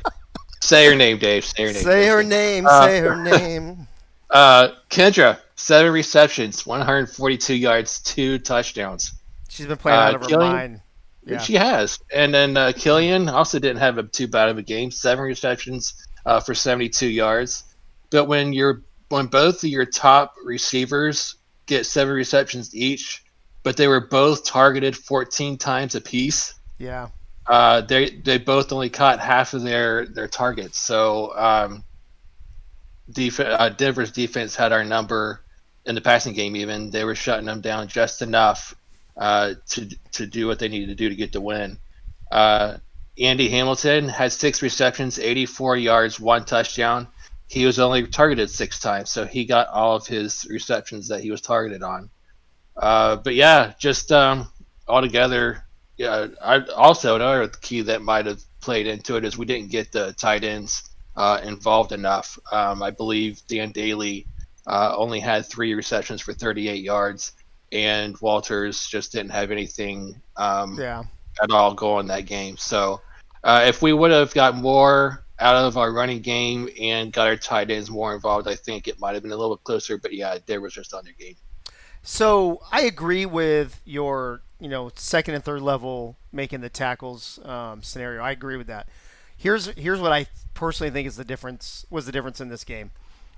Say her name, Dave. Say her name. Say her name. Say her name. Kendra, 7 receptions, 142 yards, 2 touchdowns. She's been playing out of her mind. Yeah. She has. And then Killian also didn't have too bad of a game. 7 receptions for 72 yards. But when both of your top receivers get 7 receptions each, but they were both targeted 14 times apiece. Yeah. They both only caught half of their targets. So Denver's defense had our number in the passing game. Even they were shutting them down just enough to do what they needed to do to get the win. Andy Hamilton had 6 receptions, 84 yards, 1 touchdown. He was only targeted 6 times, so he got all of his receptions that he was targeted on. But yeah, just altogether, yeah. Also another key that might have played into it is we didn't get the tight ends involved enough. I believe Dan Daly only had 3 receptions for 38 yards, and Walters just didn't have anything at all going that game. So if we would have got more out of our running game and got our tight ends more involved, I think it might have been a little bit closer. But yeah, they was just on their game. So I agree with your, second and third level making the tackles scenario. I agree with that. Here's what I personally think is the difference in this game.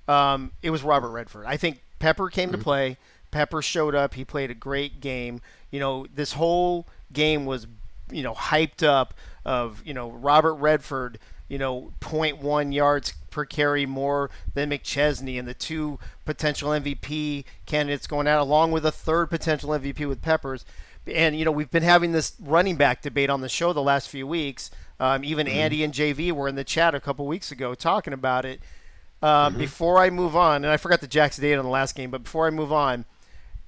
It was Robert Redford. I think Pepper came to play. Pepper showed up. He played a great game. This whole game was, hyped up of, Robert Redford, zero point 0.1 yards per carry more than McChesney, and the two potential MVP candidates going out, along with a third potential MVP with Peppers. And, we've been having this running back debate on the show the last few weeks. Even Andy and JV were in the chat a couple weeks ago talking about it. Before I move on, and I forgot the Jack's date on the last game, but before I move on,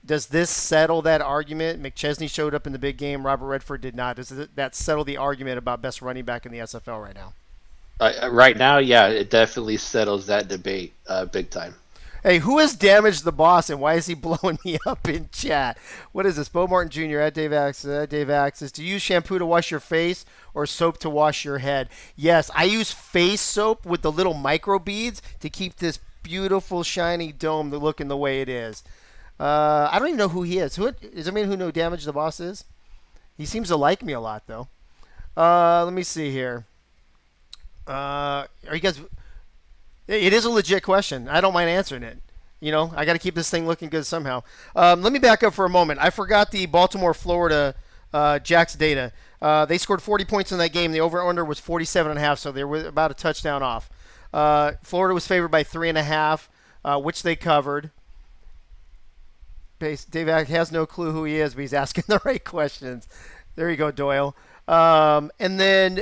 does this settle that argument? McChesney showed up in the big game. Robert Redford did not. Does that settle the argument about best running back in the SFL right now? Right now, yeah, it definitely settles that debate big time. Hey, who has damaged the boss, and why is he blowing me up in chat? What is this? Bo Martin Jr. at Dave Axis. Do you use shampoo to wash your face or soap to wash your head? Yes, I use face soap with the little micro beads to keep this beautiful shiny dome looking the way it is. I don't even know who he is. Is there anyone who knows who Damage the Boss is? He seems to like me a lot, though. Let me see here. Are you guys? It is a legit question. I don't mind answering it. I got to keep this thing looking good somehow. Let me back up for a moment. I forgot the Baltimore, Florida Jack's data. They scored 40 points in that game. The over/under was 47.5, so they were about a touchdown off. Florida was favored by 3.5, which they covered. Dave has no clue who he is, but he's asking the right questions. There you go, Doyle. And then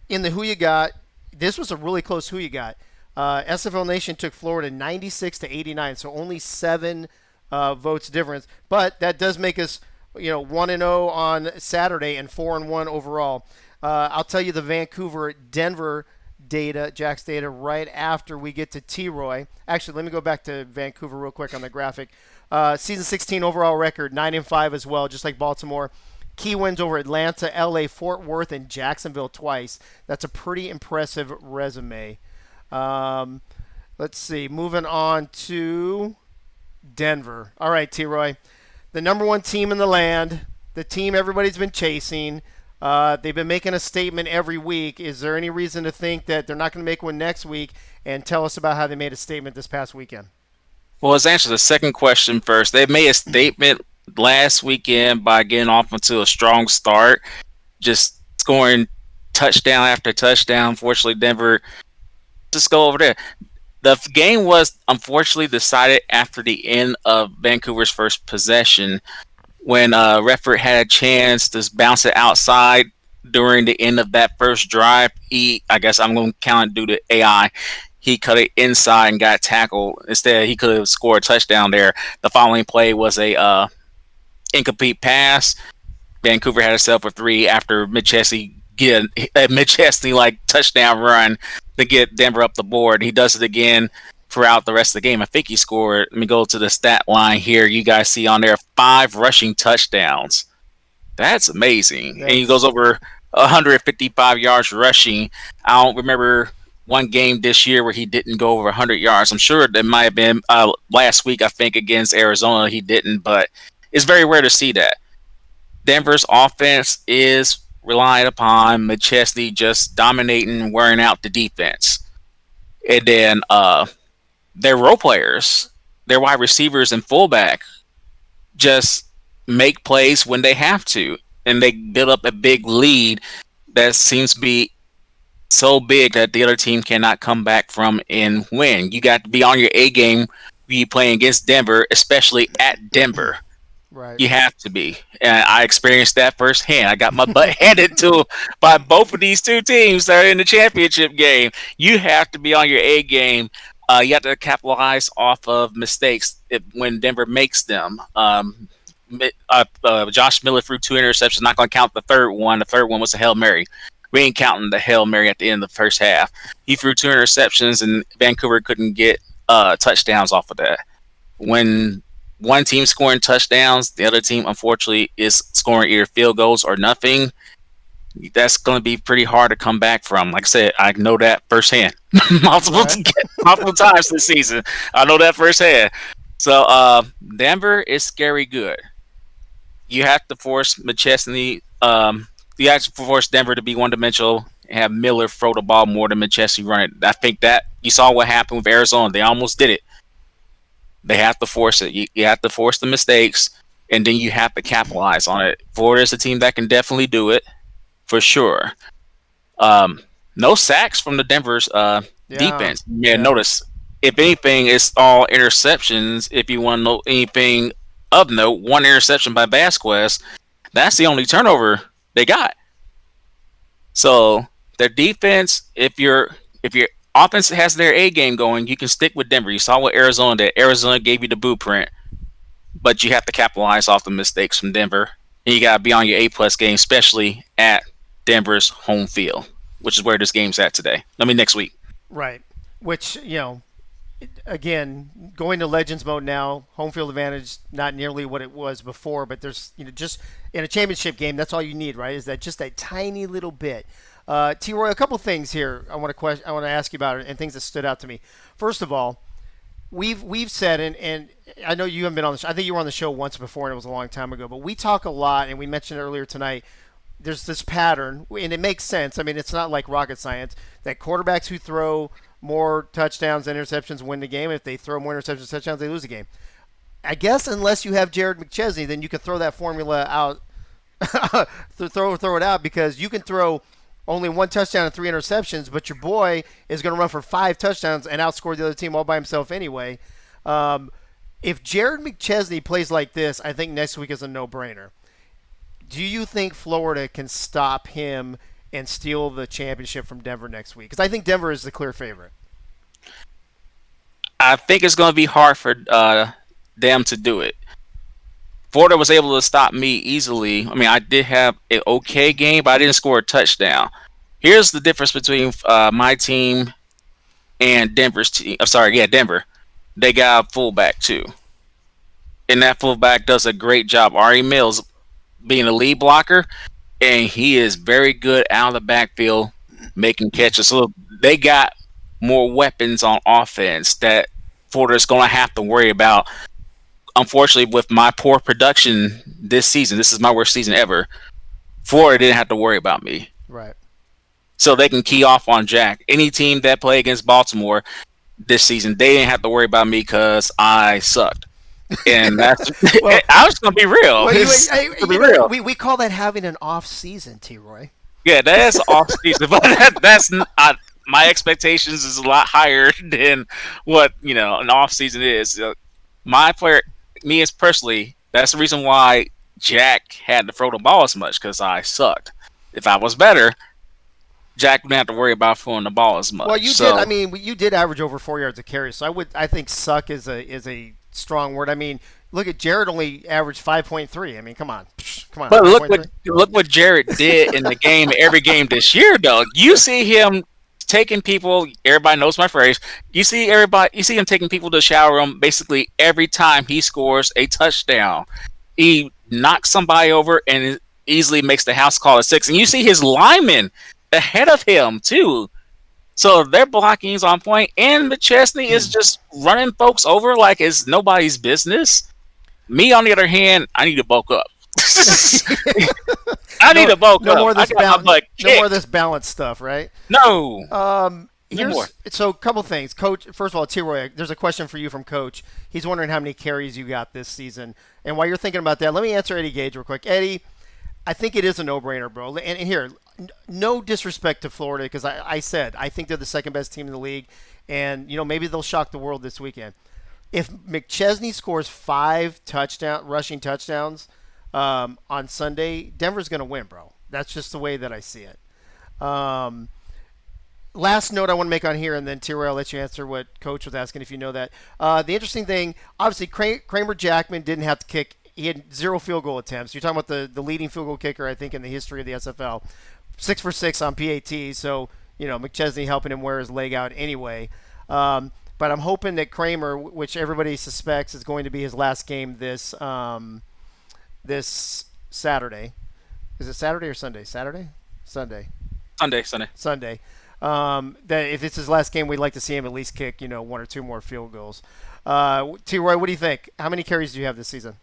in the who you got, this was a really close who you got. SFL Nation took Florida 96 to 89, so only 7 votes difference. But that does make us, 1-0 on Saturday and 4-1 overall. I'll tell you the Vancouver-Denver data, Jack's data, right after we get to T-Roy. Actually, let me go back to Vancouver real quick on the graphic. Season 16 overall record, 9-5 as well, just like Baltimore. Key wins over Atlanta, LA, Fort Worth, and Jacksonville twice. That's a pretty impressive resume. Let's see. Moving on to Denver. All right, T-Roy. The number 1 team in the land, the team everybody's been chasing. They've been making a statement every week. Is there any reason to think that they're not going to make one next week? And tell us about how they made a statement this past weekend. Well, let's answer the second question first. They made a statement last weekend by getting off into a strong start, just scoring touchdown after touchdown. Unfortunately, Denver, just go over there. The game was unfortunately decided after the end of Vancouver's first possession when Redford had a chance to bounce it outside during the end of that first drive. I guess I'm going to count it due to AI. He cut it inside and got tackled. Instead, he could have scored a touchdown there. The following play was a incomplete pass. Vancouver had itself a 3 after McChesney get a McChesney touchdown run to get Denver up the board. He does it again throughout the rest of the game. I think he scored. Let me go to the stat line here. You guys see on there 5 rushing touchdowns. That's amazing. Yes. And he goes over 155 yards rushing. I don't remember one game this year where he didn't go over 100 yards. I'm sure there might have been last week, I think, against Arizona. He didn't, but it's very rare to see that. Denver's offense is relying upon McChesney just dominating and wearing out the defense. And then their role players, their wide receivers and fullback, just make plays when they have to. And they build up a big lead that seems to be so big that the other team cannot come back from and win. You got to be on your A game when you playing against Denver, especially at Denver. Right. You have to be. And I experienced that firsthand. I got my butt handed to by both of these two teams that are in the championship game. You have to be on your A game. You have to capitalize off of mistakes when Denver makes them. Josh Miller threw 2 interceptions. Not going to count the third one. The third one was a Hail Mary. We ain't counting the Hail Mary at the end of the first half. He threw 2 interceptions, and Vancouver couldn't get touchdowns off of that. When one team scoring touchdowns, the other team, unfortunately, is scoring either field goals or nothing. That's going to be pretty hard to come back from. Like I said, I know that firsthand. multiple times this season. I know that firsthand. So Denver is scary good. You have to force McChesney. You have to force Denver to be one-dimensional and have Miller throw the ball more than McChesney run it. I think that you saw what happened with Arizona. They almost did it. They have to force it. You have to force the mistakes, and then you have to capitalize on it. Florida is a team that can definitely do it for sure. No sacks from the Denver's defense. Yeah, notice if anything, it's all interceptions. If you want to know anything of note, one interception by Vasquez. That's the only turnover they got. So their defense, if your offense has their A game going, you can stick with Denver. You saw what Arizona did. Arizona gave you the blueprint, but you have to capitalize off the mistakes from Denver. And you gotta be on your A+ game, especially at Denver's home field, which is where this game's at today. Next week. Right. Which, again, going to Legends mode now, home field advantage, not nearly what it was before, but there's, just in a championship game, that's all you need, right? Is that just a tiny little bit. T-Roy, a couple things here I want to ask you about, and things that stood out to me. First of all, we've said, and I know you haven't been on the show. I think you were on the show once before, and it was a long time ago, but we talk a lot, and we mentioned earlier tonight, there's this pattern, and it makes sense. I mean, it's not like rocket science, that quarterbacks who throw more touchdowns and interceptions win the game. If they throw more interceptions and touchdowns, they lose the game. I guess unless you have Jared McChesney, then you can throw that formula out, throw it out, because you can throw only 1 touchdown and 3 interceptions, but your boy is going to run for 5 touchdowns and outscore the other team all by himself anyway. If Jared McChesney plays like this, I think next week is a no-brainer. Do you think Florida can stop him and steal the championship from Denver next week? Because I think Denver is the clear favorite. I think it's going to be hard for them to do it. Florida was able to stop me easily. I mean, I did have an okay game, but I didn't score a touchdown. Here's the difference between my team and Denver's team. I'm sorry, Denver. They got a fullback too, and that fullback does a great job. Ari Mills being a lead blocker, and he is very good out of the backfield making catches. So they got more weapons on offense that Florida's going to have to worry about. Unfortunately, with my poor production this season, this is my worst season ever, Florida didn't have to worry about me. Right. So they can key off on Jack. Any team that played against Baltimore this season, they didn't have to worry about me because I sucked. And that's well, I was going to be real. Well, we call that having an off season, T-Roy. Yeah, that is off season, but that's not. My expectations is a lot higher than what an off season is. My player, me as personally, that's the reason why Jack had to throw the ball as much, because I sucked. If I was better, Jack wouldn't have to worry about throwing the ball as much. Well, you did. I mean, you did average over 4 yards a carry, so I think suck is a strong word. I mean, look at Jared only averaged 5.3. I mean, come on. But look what Jared did in the game, every game this year, though. You see him taking people. Everybody knows my phrase. You see him taking people to the shower room basically every time he scores a touchdown. He knocks somebody over and easily makes the house call a 6. And you see his linemen ahead of him too. So their blocking is on point, and McChesney is just running folks over like it's nobody's business. Me, on the other hand, I need to bulk up. I need to bulk up. No more of this balance stuff, right? No. So a couple things. Coach, first of all, T-Roy, there's a question for you from Coach. He's wondering how many carries you got this season. And while you're thinking about that, let me answer Eddie Gage real quick. Eddie, I think it is a no-brainer, bro. And here, no disrespect to Florida, because I said I think they're the second best team in the league, and maybe they'll shock the world this weekend. If McChesney scores 5 rushing touchdowns on Sunday, Denver's going to win, bro. That's just the way that I see it. Last note I want to make on here, and then T-Roy, I'll let you answer what Coach was asking if you know that. The interesting thing, obviously, Kramer Jackman didn't have to kick. He had 0 field goal attempts. You're talking about the leading field goal kicker, I think, in the history of the SFL. 6 for 6 on PAT, so, McChesney helping him wear his leg out anyway. But I'm hoping that Kramer, which everybody suspects is going to be his last game this Saturday. Is it Saturday or Sunday? Saturday? Sunday. Sunday. That if it's his last game, we'd like to see him at least kick, 1 or 2 more field goals. T-Roy, what do you think? How many carries do you have this season?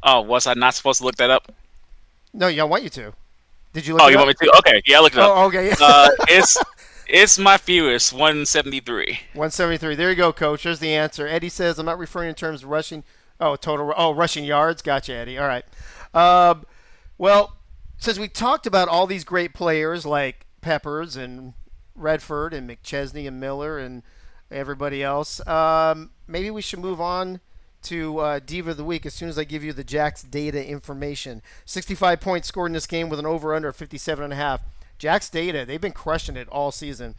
Oh, was I not supposed to look that up? No, I want you to. Did you look you want me to? Okay, yeah, I looked it up. Oh, okay. Yeah. It's my fewest, 173. 173. There you go, Coach. There's the answer. Eddie says, I'm not referring in terms of rushing. Oh, total. Oh, rushing yards. Gotcha, Eddie. All right. Um, well, since we talked about all these great players like Peppers and Redford and McChesney and Miller and everybody else, maybe we should move on to Diva of the Week as soon as I give you the Jack's data information. 65 points scored in this game with an over-under of 57.5. Jack's data, they've been crushing it all season.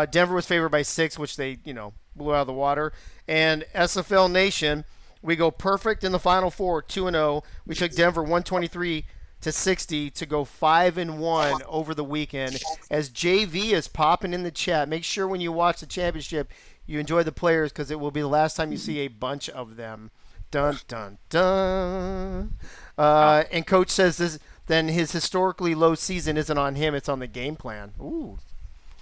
Denver was favored by 6, which they, blew out of the water. And SFL Nation, we go perfect in the Final Four, 2-0. We took Denver 123 to 60 to go 5-1 over the weekend. As JV is popping in the chat, make sure when you watch the championship, you enjoy the players because it will be the last time you see a bunch of them. Dun, dun, dun. And Coach says this. Then his historically low season isn't on him; it's on the game plan. Ooh,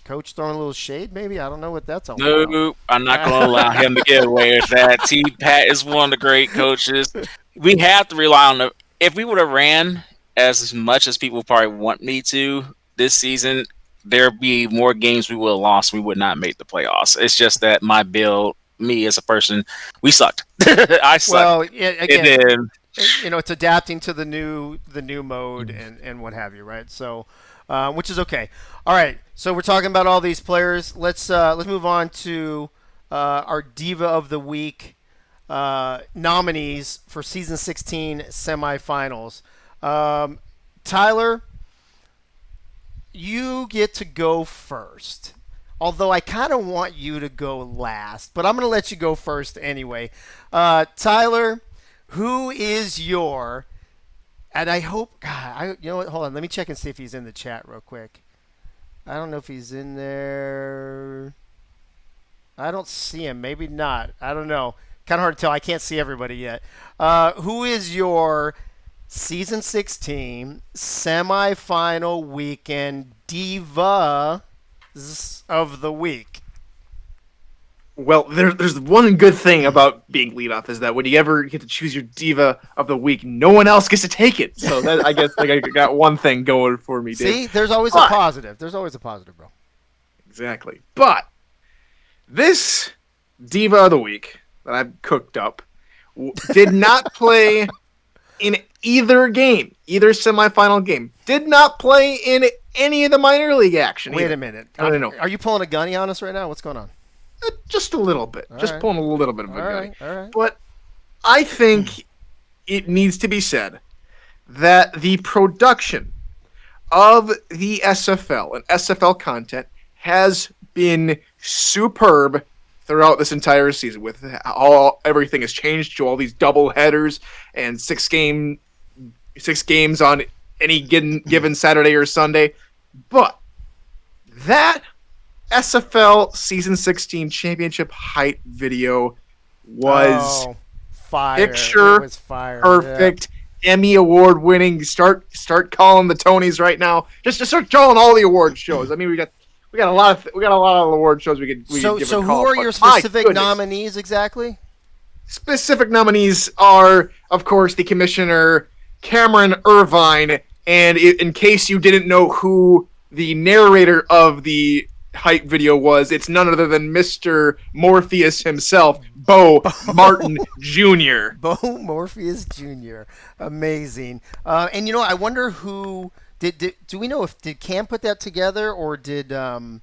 Coach throwing a little shade, maybe. I don't know what that's all about. Nope, I'm not going to allow him to get away with that. T. Pat is one of the great coaches. We have to rely on the. If we would have ran as much as people probably want me to this season, there'd be more games we would have lost. We would not make the playoffs. It's just that my build, me as a person, we sucked. I sucked. Well, yeah, again, and then, it's adapting to the new mode and what have you, right? So, which is okay. All right, so we're talking about all these players. Let's move on to our Diva of the Week nominees for season 16 semifinals. Tyler, you get to go first. Although I kind of want you to go last, but I'm going to let you go first anyway. Tyler, who is your, and I hope, God, you know what, hold on, let me check and see if he's in the chat real quick. I don't know if he's in there. I don't see him. Maybe not. I don't know. Kind of hard to tell. I can't see everybody yet. Who is your season 16 semifinal weekend diva of the week? Well, there's one good thing about being leadoff is that when you ever get to choose your diva of the week, no one else gets to take it. So that, I guess I got one thing going for me, Dave. See, there's always a positive. There's always a positive, bro. Exactly. But this diva of the week that I've cooked up did not play in either game, either semifinal game. Did not play in any of the minor league action. Wait a minute. I don't know. Are you pulling a Gunny on us right now? What's going on? Just a little bit. All just right. pulling a little bit of a All Gunny. right, all right. But I think it needs to be said that the production of the SFL and SFL content has been superb throughout this entire season. With everything has changed to all these double headers and six games on any given Saturday or Sunday. But that SFL Season 16 Championship height video was fire. picture It was fire. perfect. Yeah. Emmy award winning. Start calling the Tonys right now. Just start calling all the award shows. I mean, we got a lot of award shows we could give So a call. who are your specific nominees exactly? Specific nominees are, of course, the commissioner Cameron Irvine, and in case you didn't know who the narrator of the hype video was, it's none other than Mr. Morpheus himself, Bo Martin Jr. Bo Morpheus Jr. Amazing. And I wonder who did we know did Cam put that together or did Tom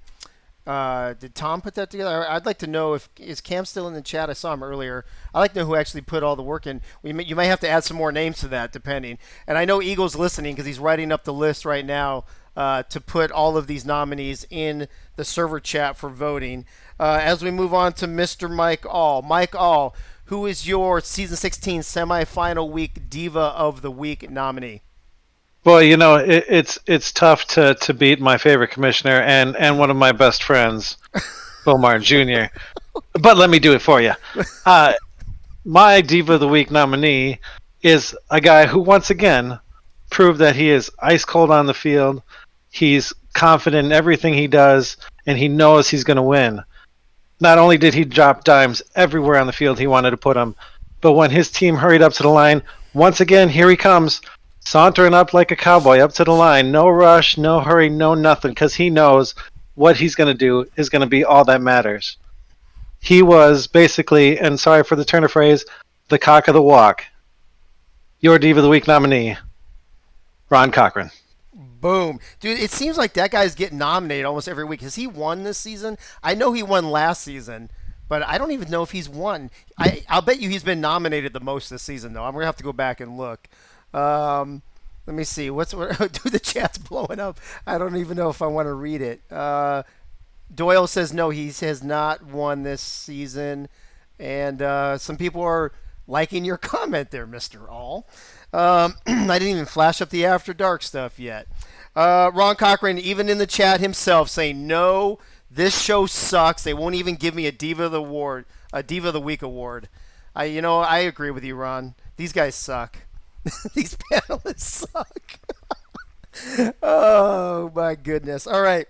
put that together? I'd like to know is Cam still in the chat? I saw him earlier. I'd like to know who actually put all the work in. You may have to add some more names to that depending. And I know Eagle's listening because he's writing up the list right now to put all of these nominees in the server chat for voting. As we move on to Mr. Mike All. Mike All, who is your Season 16 semifinal week Diva of the Week nominee? Well, it's tough to beat my favorite commissioner and one of my best friends, Bill Martin Jr. But let me do it for you. My Diva of the Week nominee is a guy who, once again, proved that he is ice cold on the field. He's confident in everything he does, and he knows he's going to win. Not only did he drop dimes everywhere on the field he wanted to put them, but when his team hurried up to the line, once again, here he comes, sauntering up like a cowboy up to the line. No rush, no hurry, no nothing, because he knows what he's going to do is going to be all that matters. He was basically, and sorry for the turn of phrase, the cock of the walk. Your Diva of the Week nominee, Ron Cochran. Boom. Dude, it seems like that guy's getting nominated almost every week. Has he won this season? I know he won last season, but I don't even know if he's won. I'll bet you he's been nominated the most this season, though. I'm going to have to go back and look. Let me see. Dude, the chat's blowing up. I don't even know if I want to read it. Doyle says no, he has not won this season. And some people are liking your comment there, Mr. All. I didn't even flash up the After Dark stuff yet. Ron Cochran, even in the chat himself, saying, no, this show sucks. They won't even give me a Diva of the Week award. I agree with you, Ron. These guys suck. These panelists suck. Oh, my goodness. All right.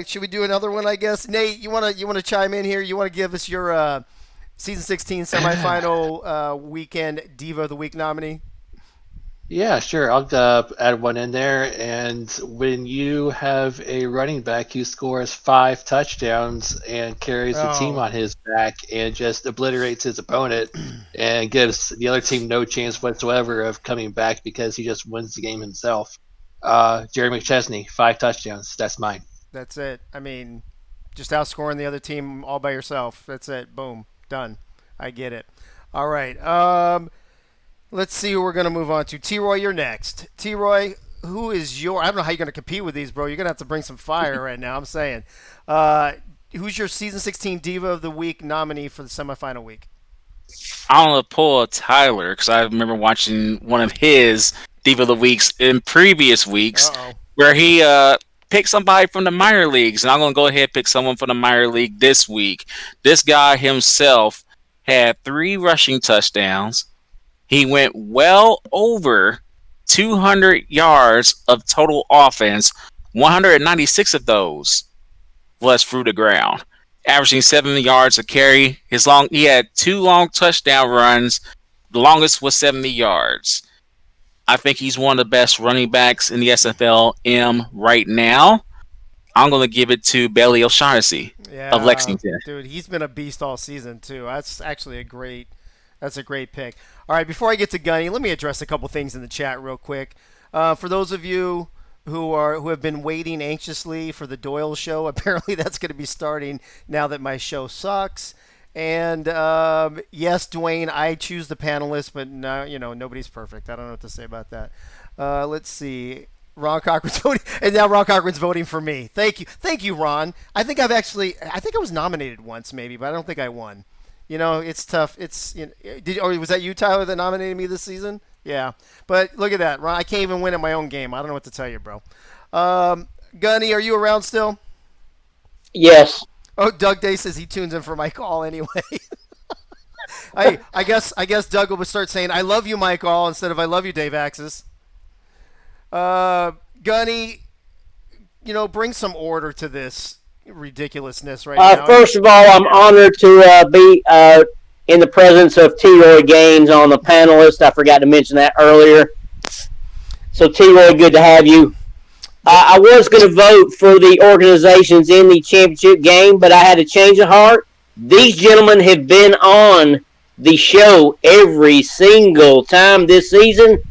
Should we do another one, I guess? Nate, you wanna chime in here? You want to give us your Season 16 semifinal weekend Diva of the Week nominee? Yeah, sure. I'll add one in there. And when you have a running back who scores 5 touchdowns and carries the team on his back and just obliterates his opponent and gives the other team no chance whatsoever of coming back because he just wins the game himself. Jerry McChesney, 5 touchdowns. That's mine. That's it. I mean, just outscoring the other team all by yourself. That's it. Boom. Done. I get it. All right. Let's see who we're going to move on to. T-Roy, you're next. T-Roy, who is your... I don't know how you're going to compete with these, bro. You're going to have to bring some fire right now, I'm saying. Who's your Season 16 Diva of the Week nominee for the semifinal week? I'm going to pull a Tyler because I remember watching one of his Diva of the Weeks in previous weeks where he picked somebody from the minor leagues. And I'm going to go ahead and pick someone from the minor league this week. This guy himself had 3 rushing touchdowns. He went well over 200 yards of total offense. 196 of those was through the ground, averaging 7 yards a carry. He had 2 long touchdown runs. The longest was 70 yards. I think he's one of the best running backs in the SFLm right now. I'm going to give it to Bailey O'Shaughnessy of Lexington. Dude, he's been a beast all season too. That's actually a great pick. All right, before I get to Gunny, let me address a couple things in the chat real quick. For those of you who have been waiting anxiously for the Doyle show, apparently that's going to be starting now that my show sucks. And yes, Dwayne, I choose the panelists, but no, nobody's perfect. I don't know what to say about that. Let's see. Ron Cochran's voting, and now Ron Cochran's voting for me. Thank you, Ron. I think I was nominated once, maybe, but I don't think I won. It's tough. It's was that you, Tyler, that nominated me this season? Yeah. But look at that, Ron. I can't even win at my own game. I don't know what to tell you, bro. Gunny, are you around still? Yes. Oh, Doug Day says he tunes in for my call anyway. I guess Doug will start saying "I love you, Mike All" instead of "I love you, Dave Axis." Gunny, bring some order to this ridiculousness right now. First of all, I'm honored to be in the presence of T-Roy Gaines on the panelist. I forgot to mention that earlier. So, T-Roy, good to have you. I was going to vote for the organizations in the championship game, but I had a change of heart. These gentlemen have been on the show every single time this season.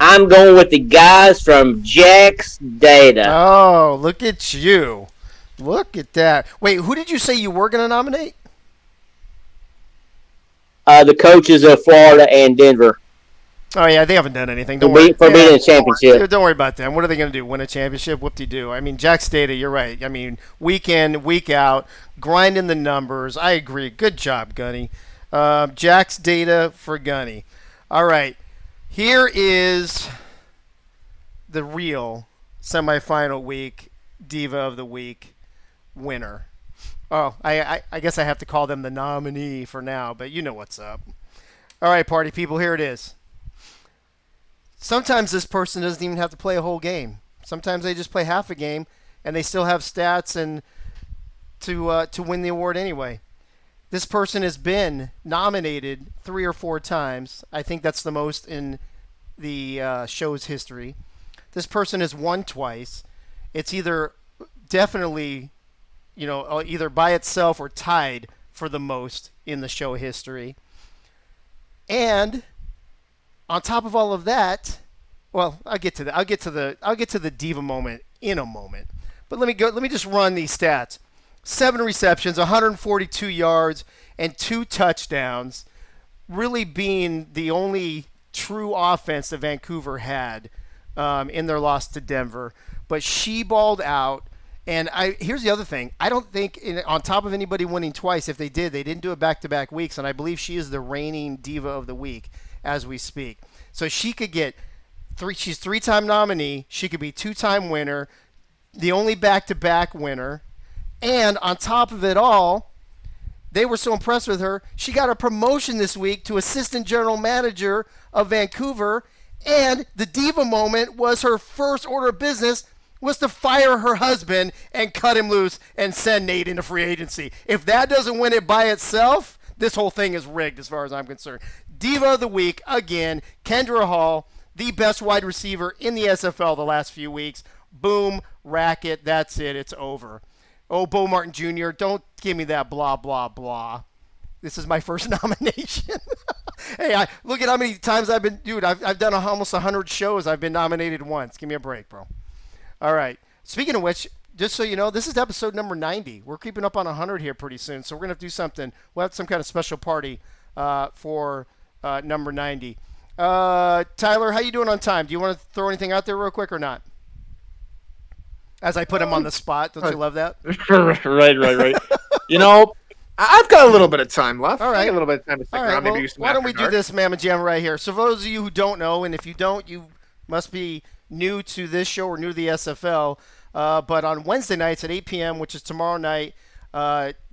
I'm going with the guys from Jack's Data. Oh, look at you. Look at that. Wait, who did you say you were going to nominate? The coaches of Florida and Denver. Oh, yeah, they haven't done anything. For being in a championship. Don't worry about them. What are they going to do? Win a championship? Whoop-de-doo. I mean, Jack's Data, you're right. I mean, week in, week out, grinding the numbers. I agree. Good job, Gunny. Jack's Data for Gunny. All right. Here is the real semifinal week Diva of the Week winner. Oh, I guess I have to call them the nominee for now, but you know what's up. All right, party people, here it is. Sometimes this person doesn't even have to play a whole game. Sometimes they just play half a game, and they still have stats and to win the award anyway. This person has been nominated 3 or 4 times. I think that's the most in the show's history. This person has won twice. It's either definitely either by itself or tied for the most in the show history. And on top of all of that, well, I'll get to the diva moment in a moment. But let me just run these stats. 7 receptions, 142 yards, and 2 touchdowns, really being the only true offense that Vancouver had in their loss to Denver. But she balled out. And here's the other thing. I don't think, on top of anybody winning twice, if they didn't do it back-to-back weeks. And I believe she is the reigning diva of the week as we speak. So she could get she's 3-time nominee. She could be 2-time winner, the only back-to-back winner. And on top of it all, they were so impressed with her, she got a promotion this week to assistant general manager of Vancouver. And the diva moment was her first order of business was to fire her husband and cut him loose and send Nate into free agency. If that doesn't win it by itself, this whole thing is rigged as far as I'm concerned. Diva of the week, again, Kendra Hall, the best wide receiver in the SFL the last few weeks. Boom, racket, that's it, it's over. Oh, Bo Martin Jr., don't give me that blah, blah, blah. This is my first nomination. Hey, look at how many times I've done almost 100 shows. I've been nominated once. Give me a break, bro. All right. Speaking of which, just so you know, this is episode number 90. We're creeping up on 100 here pretty soon, so we're going to do something. We'll have some kind of special party for number 90. Tyler, how you doing on time? Do you want to throw anything out there real quick or not? As I put him on the spot. Don't you love that? Right. I've got a little bit of time left. All right. I got a little bit of time to stick around. Well, Maybe use some why don't we after do this mamma jamma right here? So for those of you who don't know, and if you don't, you must be new to this show or new to the SFL. But on Wednesday nights at 8 p.m., which is tomorrow night,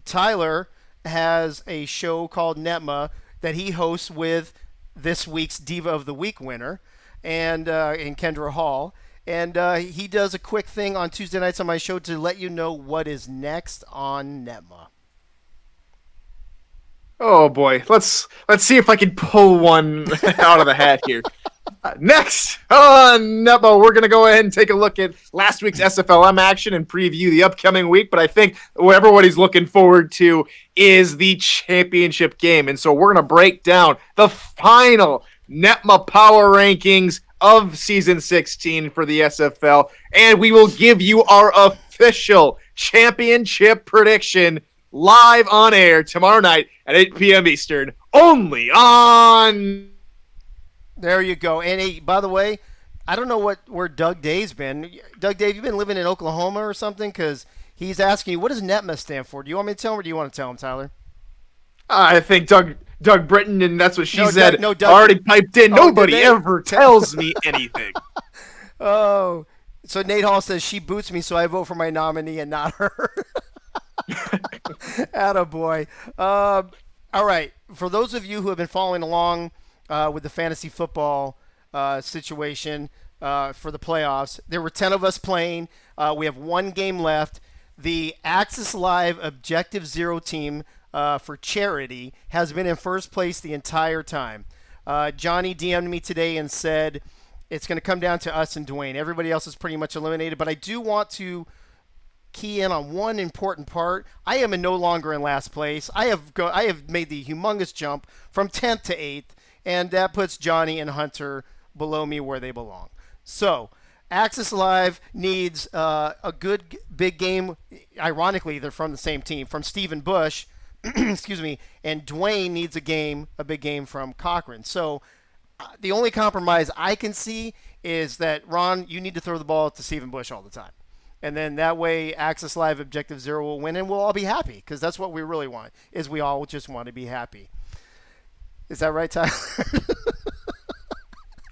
Tyler has a show called Netma that he hosts with this week's Diva of the Week winner and Kendra Hall. And he does a quick thing on Tuesday nights on my show to let you know what is next on Netma. Oh boy, let's see if I can pull one out of the hat here. Next on Netball, we're gonna go ahead and take a look at last week's SFLm action and preview the upcoming week. But I think what everybody's looking forward to is the championship game, and so we're gonna break down the final Netma power rankings of season 16 for the SFL, and we will give you our official championship prediction live on air tomorrow night at 8 p.m. Eastern, only on... There you go. And hey, by the way, I don't know where Doug Day's been. Doug Day, you been living in Oklahoma or something? Because he's asking you, what does NETMA stand for? Do you want me to tell him or do you want to tell him, Tyler? I think Doug Britton, and that's what she said, Doug, already piped in. Nobody ever tells me anything. Oh, so Nate Hall says she boots me, so I vote for my nominee and not her. Attaboy. All right. For those of you who have been following along with the fantasy football situation for the playoffs, there were 10 of us playing. We have one game left. The Axis Live Objective Zero team for charity has been in first place the entire time. Johnny DM'd me today and said it's going to come down to us and Dwayne. Everybody else is pretty much eliminated, but I do want to key in on one important part. I am no longer in last place. I have made the humongous jump from 10th to 8th, and that puts Johnny and Hunter below me where they belong. So Axis Live needs a good big game. Ironically, they're from the same team, from Stephen Bush. Excuse me. And Dwayne needs a big game from Cochran. So the only compromise I can see is that, Ron, you need to throw the ball to Stephen Bush all the time. And then that way Axis Live Objective Zero will win, and we'll all be happy, because that's what we really want, is we all just want to be happy. Is that right, Tyler?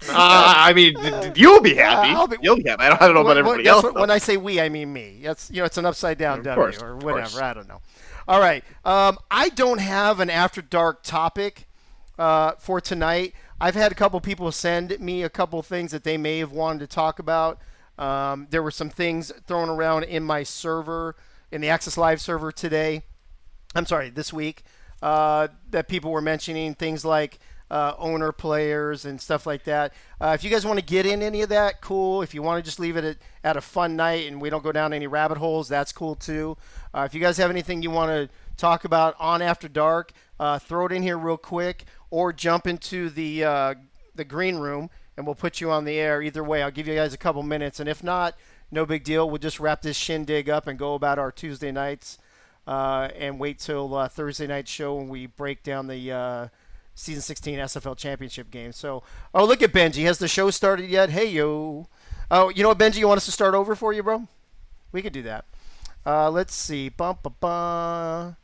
I mean, you'll be happy. You'll be happy. I don't know about everybody else. When I say we, I mean me. It's an upside down W course, or whatever. I don't know. All right. I don't have an After Dark topic for tonight. I've had a couple people send me a couple things that they may have wanted to talk about. There were some things thrown around in my server, in the Axis Live server today. I'm sorry, this week, that people were mentioning things like owner players and stuff like that. If you guys want to get in any of that, cool. If you want to just leave it at a fun night and we don't go down any rabbit holes, that's cool too. If you guys have anything you want to talk about on After Dark, throw it in here real quick, or jump into the green room and we'll put you on the air. Either way, I'll give you guys a couple minutes, and if not, no big deal. We'll just wrap this shindig up and go about our Tuesday nights and wait till Thursday night show when we break down the Season 16 SFL Championship game. So, oh, look at Benji. Has the show started yet? Hey, yo. Oh, you know what, Benji? You want us to start over for you, bro? We could do that. Let's see. I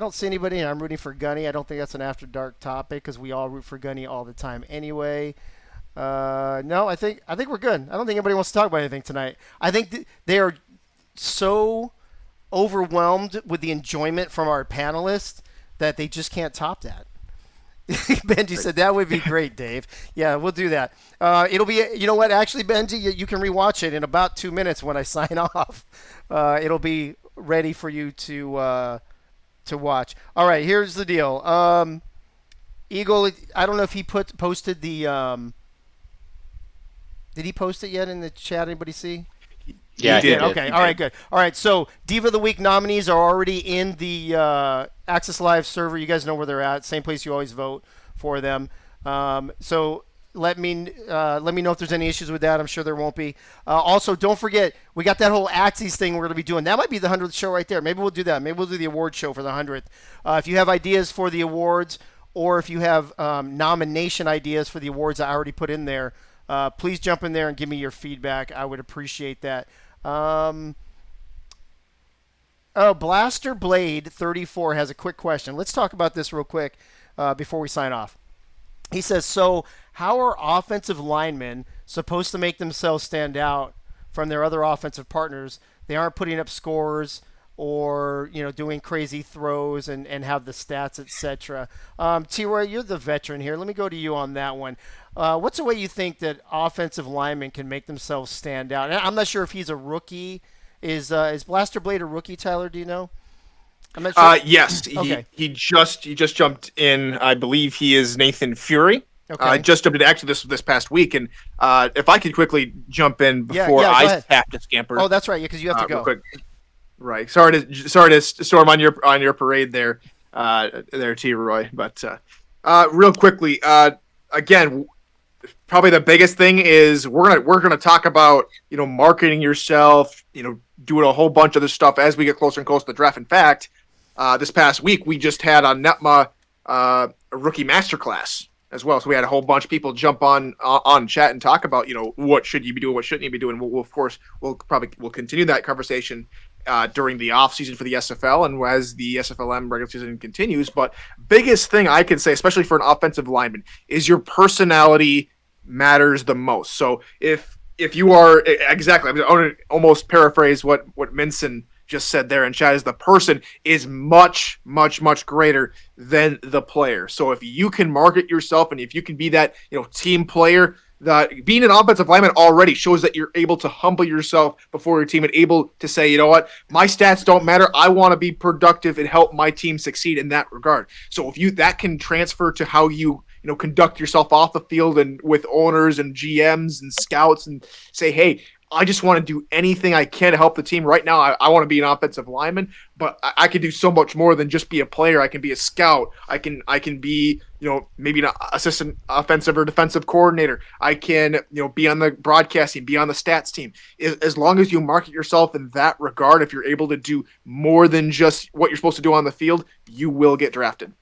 don't see anybody, and I'm rooting for Gunny. I don't think that's an After Dark topic because we all root for Gunny all the time anyway. No, I think we're good. I don't think anybody wants to talk about anything tonight. I think they are so overwhelmed with the enjoyment from our panelists that they just can't top that. Benji said that would be great, Dave. Yeah, we'll do that. It'll be, you know what? Actually, Benji, you can rewatch it in about 2 minutes when I sign off. It'll be ready for you to watch. All right, here's the deal. Eagle, I don't know if he posted the. Did he post it yet in the chat? Anybody see? Yeah, he did. Okay. All right. Good. All right. So Diva of the Week nominees are already in the Access Live server. You guys know where they're at. Same place you always vote for them. So let me know if there's any issues with that. I'm sure there won't be. Also, don't forget we got that whole Axes thing we're going to be doing. That might be the 100th show right there. Maybe we'll do that. Maybe we'll do the award show for the 100th. If you have ideas for the awards, or if you have nomination ideas for the awards I already put in there, please jump in there and give me your feedback. I would appreciate that. Blaster Blade 34 has a quick question. Let's talk about this real quick before we sign off. He says, so how are offensive linemen supposed to make themselves stand out from their other offensive partners? They aren't putting up scores or, doing crazy throws and have the stats, etc. T-Roy, you're the veteran here. Let me go to you on that one. What's a way you think that offensive linemen can make themselves stand out? And I'm not sure if he's a rookie. Is Blaster Blade a rookie, Tyler? Do you know? I'm not sure. Yes. Okay. He just jumped in. I believe he is Nathan Fury. Okay. Just jumped in actually this past week. And if I could quickly jump in before go I ahead. have to scamper. Oh, that's right. Yeah, because you have to go. Real quick. Right. Sorry to storm on your parade there, T-Roy. But real quickly, again, probably the biggest thing is we're gonna talk about marketing yourself, doing a whole bunch of this stuff as we get closer and closer to the draft. In fact, this past week we just had on NETMA a rookie masterclass as well. So we had a whole bunch of people jump on chat and talk about what should you be doing, what shouldn't you be doing. We'll of course we'll continue that conversation during the off season for the SFL and as the SFLm regular season continues. But biggest thing I can say, especially for an offensive lineman, is your personality matters the most. So if you are exactly, I'm going to almost paraphrase what Minson just said there in chat, is the person is much, much, much greater than the player. So if you can market yourself and if you can be that team player, that being an offensive lineman already shows that you're able to humble yourself before your team and able to say, you know what, my stats don't matter. I want to be productive and help my team succeed in that regard. So if that can transfer to how you conduct yourself off the field and with owners and GMs and scouts and say, hey, I just want to do anything I can to help the team. Right now, I want to be an offensive lineman, but I can do so much more than just be a player. I can be a scout. I can be, maybe an assistant offensive or defensive coordinator. I can, be on the broadcasting, be on the stats team. As long as you market yourself in that regard, if you're able to do more than just what you're supposed to do on the field, you will get drafted.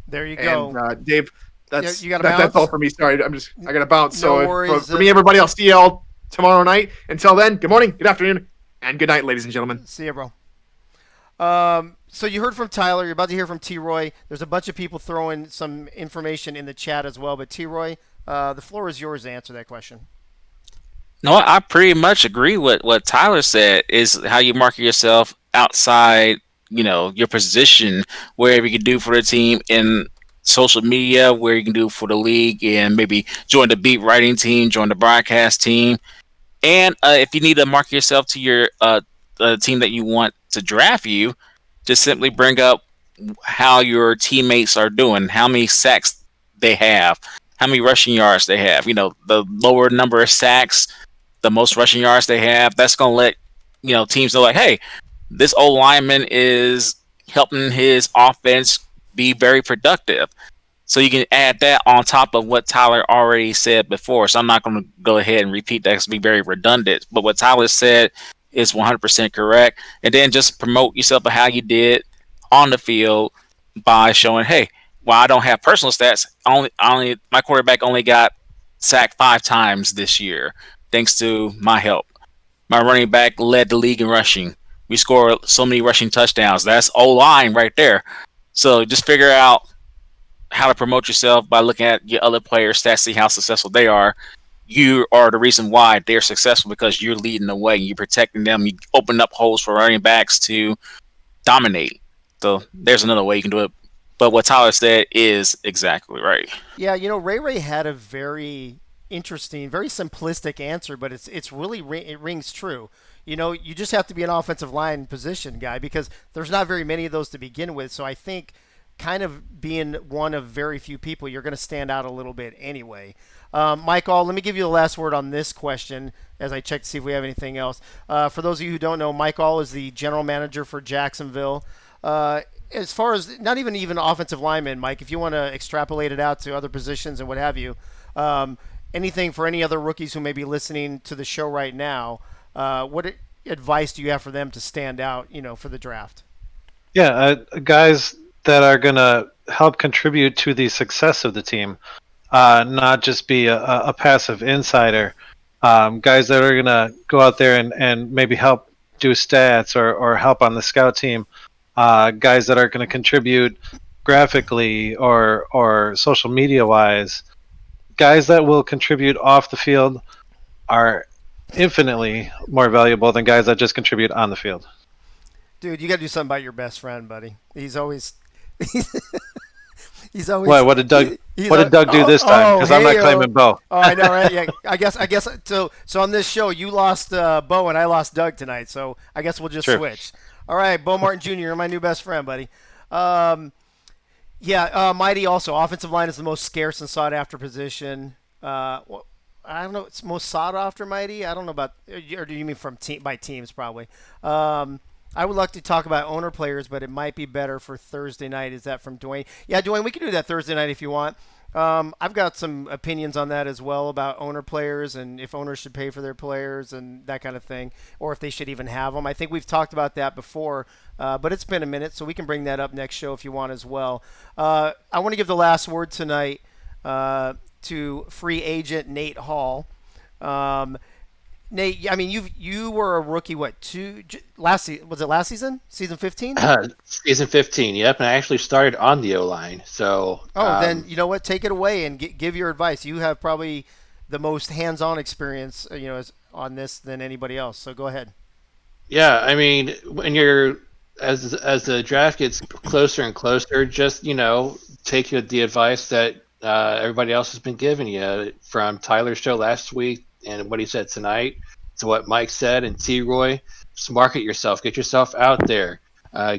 There you go. And, Dave, that's all for me. Sorry, I got to bounce. No So worries. for me, everybody, I'll see y'all tomorrow night. Until then, good morning, good afternoon, and good night, ladies and gentlemen. See you, bro. So you heard from Tyler. You're about to hear from T-Roy. There's a bunch of people throwing some information in the chat as well. But T-Roy, the floor is yours to answer that question. No, I pretty much agree with what Tyler said. Is how you market yourself outside, your position, wherever you can do for the team in social media, where you can do for the league, and maybe join the beat writing team, join the broadcast team. And if you need to market yourself to your team that you want to draft you, just simply bring up how your teammates are doing, how many sacks they have, how many rushing yards they have. The lower number of sacks, the most rushing yards they have. That's gonna let teams know like, hey, this old lineman is helping his offense be very productive. So you can add that on top of what Tyler already said before. So I'm not going to go ahead and repeat that because it'll be very redundant. But what Tyler said is 100% correct. And then just promote yourself of how you did on the field by showing, hey, while I don't have personal stats, only my quarterback only got sacked 5 times this year, thanks to my help. My running back led the league in rushing. We scored so many rushing touchdowns. That's O-line right there. So just figure out how to promote yourself by looking at your other players' stats, see how successful they are. You are the reason why they're successful because you're leading the way. You're protecting them. You open up holes for running backs to dominate. So there's another way you can do it. But what Tyler said is exactly right. Yeah, Ray had a very interesting, very simplistic answer, but it's really it rings true. You just have to be an offensive line position guy because there's not very many of those to begin with. So I think kind of being one of very few people, you're going to stand out a little bit anyway. Michael, let me give you the last word on this question as I check to see if we have anything else. For those of you who don't know, Michael is the general manager for Jacksonville. As far as not even offensive lineman, Mike, if you want to extrapolate it out to other positions and what have you, anything for any other rookies who may be listening to the show right now, what advice do you have for them to stand out, for the draft? Yeah, guys that are going to help contribute to the success of the team, not just be a passive insider. Guys that are going to go out there and maybe help do stats or help on the scout team. Guys that are going to contribute graphically or social media wise. Guys that will contribute off the field are infinitely more valuable than guys that just contribute on the field. Dude, you got to do something about your best friend, buddy. He's always he's always. What did Doug? What did Doug do this time? Because I'm not claiming Bo. Oh, I know, right? Yeah, I guess. So on this show, you lost Bo and I lost Doug tonight. So I guess we'll just switch. All right, Bo Martin Jr., you're my new best friend, buddy. Mighty also. Offensive line is the most scarce and sought after position. Well, I don't know. It's most sought after, Mighty. I don't know about. Or do you mean by teams probably? I would like to talk about owner players, but it might be better for Thursday night. Is that from Dwayne? Yeah, Dwayne, we can do that Thursday night if you want. I've got some opinions on that as well about owner players and if owners should pay for their players and that kind of thing, or if they should even have them. I think we've talked about that before, but it's been a minute, so we can bring that up next show if you want as well. I want to give the last word tonight to free agent Nate Hall. Nate, I mean, you were a rookie. Was it last season? Season 15? Season 15. Yep, and I actually started on the O-line. So. Then you know what? Take it away and give your advice. You have probably the most hands-on experience, on this than anybody else. So go ahead. Yeah, I mean, when you're as the draft gets closer and closer, just take the advice that everybody else has been giving you from Tyler's show last week. And what he said tonight to what Mike said and T-Roy, just market yourself, get yourself out there,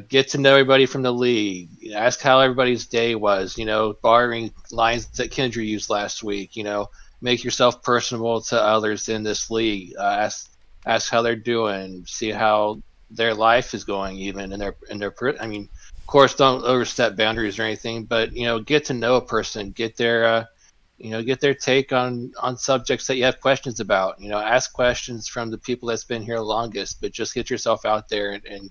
get to know everybody from the league, ask how everybody's day was, borrowing lines that Kendra used last week, make yourself personable to others in this league, ask how they're doing, see how their life is going even in their I mean, of course, don't overstep boundaries or anything, but, get to know a person, get their take on subjects that you have questions about. Ask questions from the people that's been here longest, but just get yourself out there and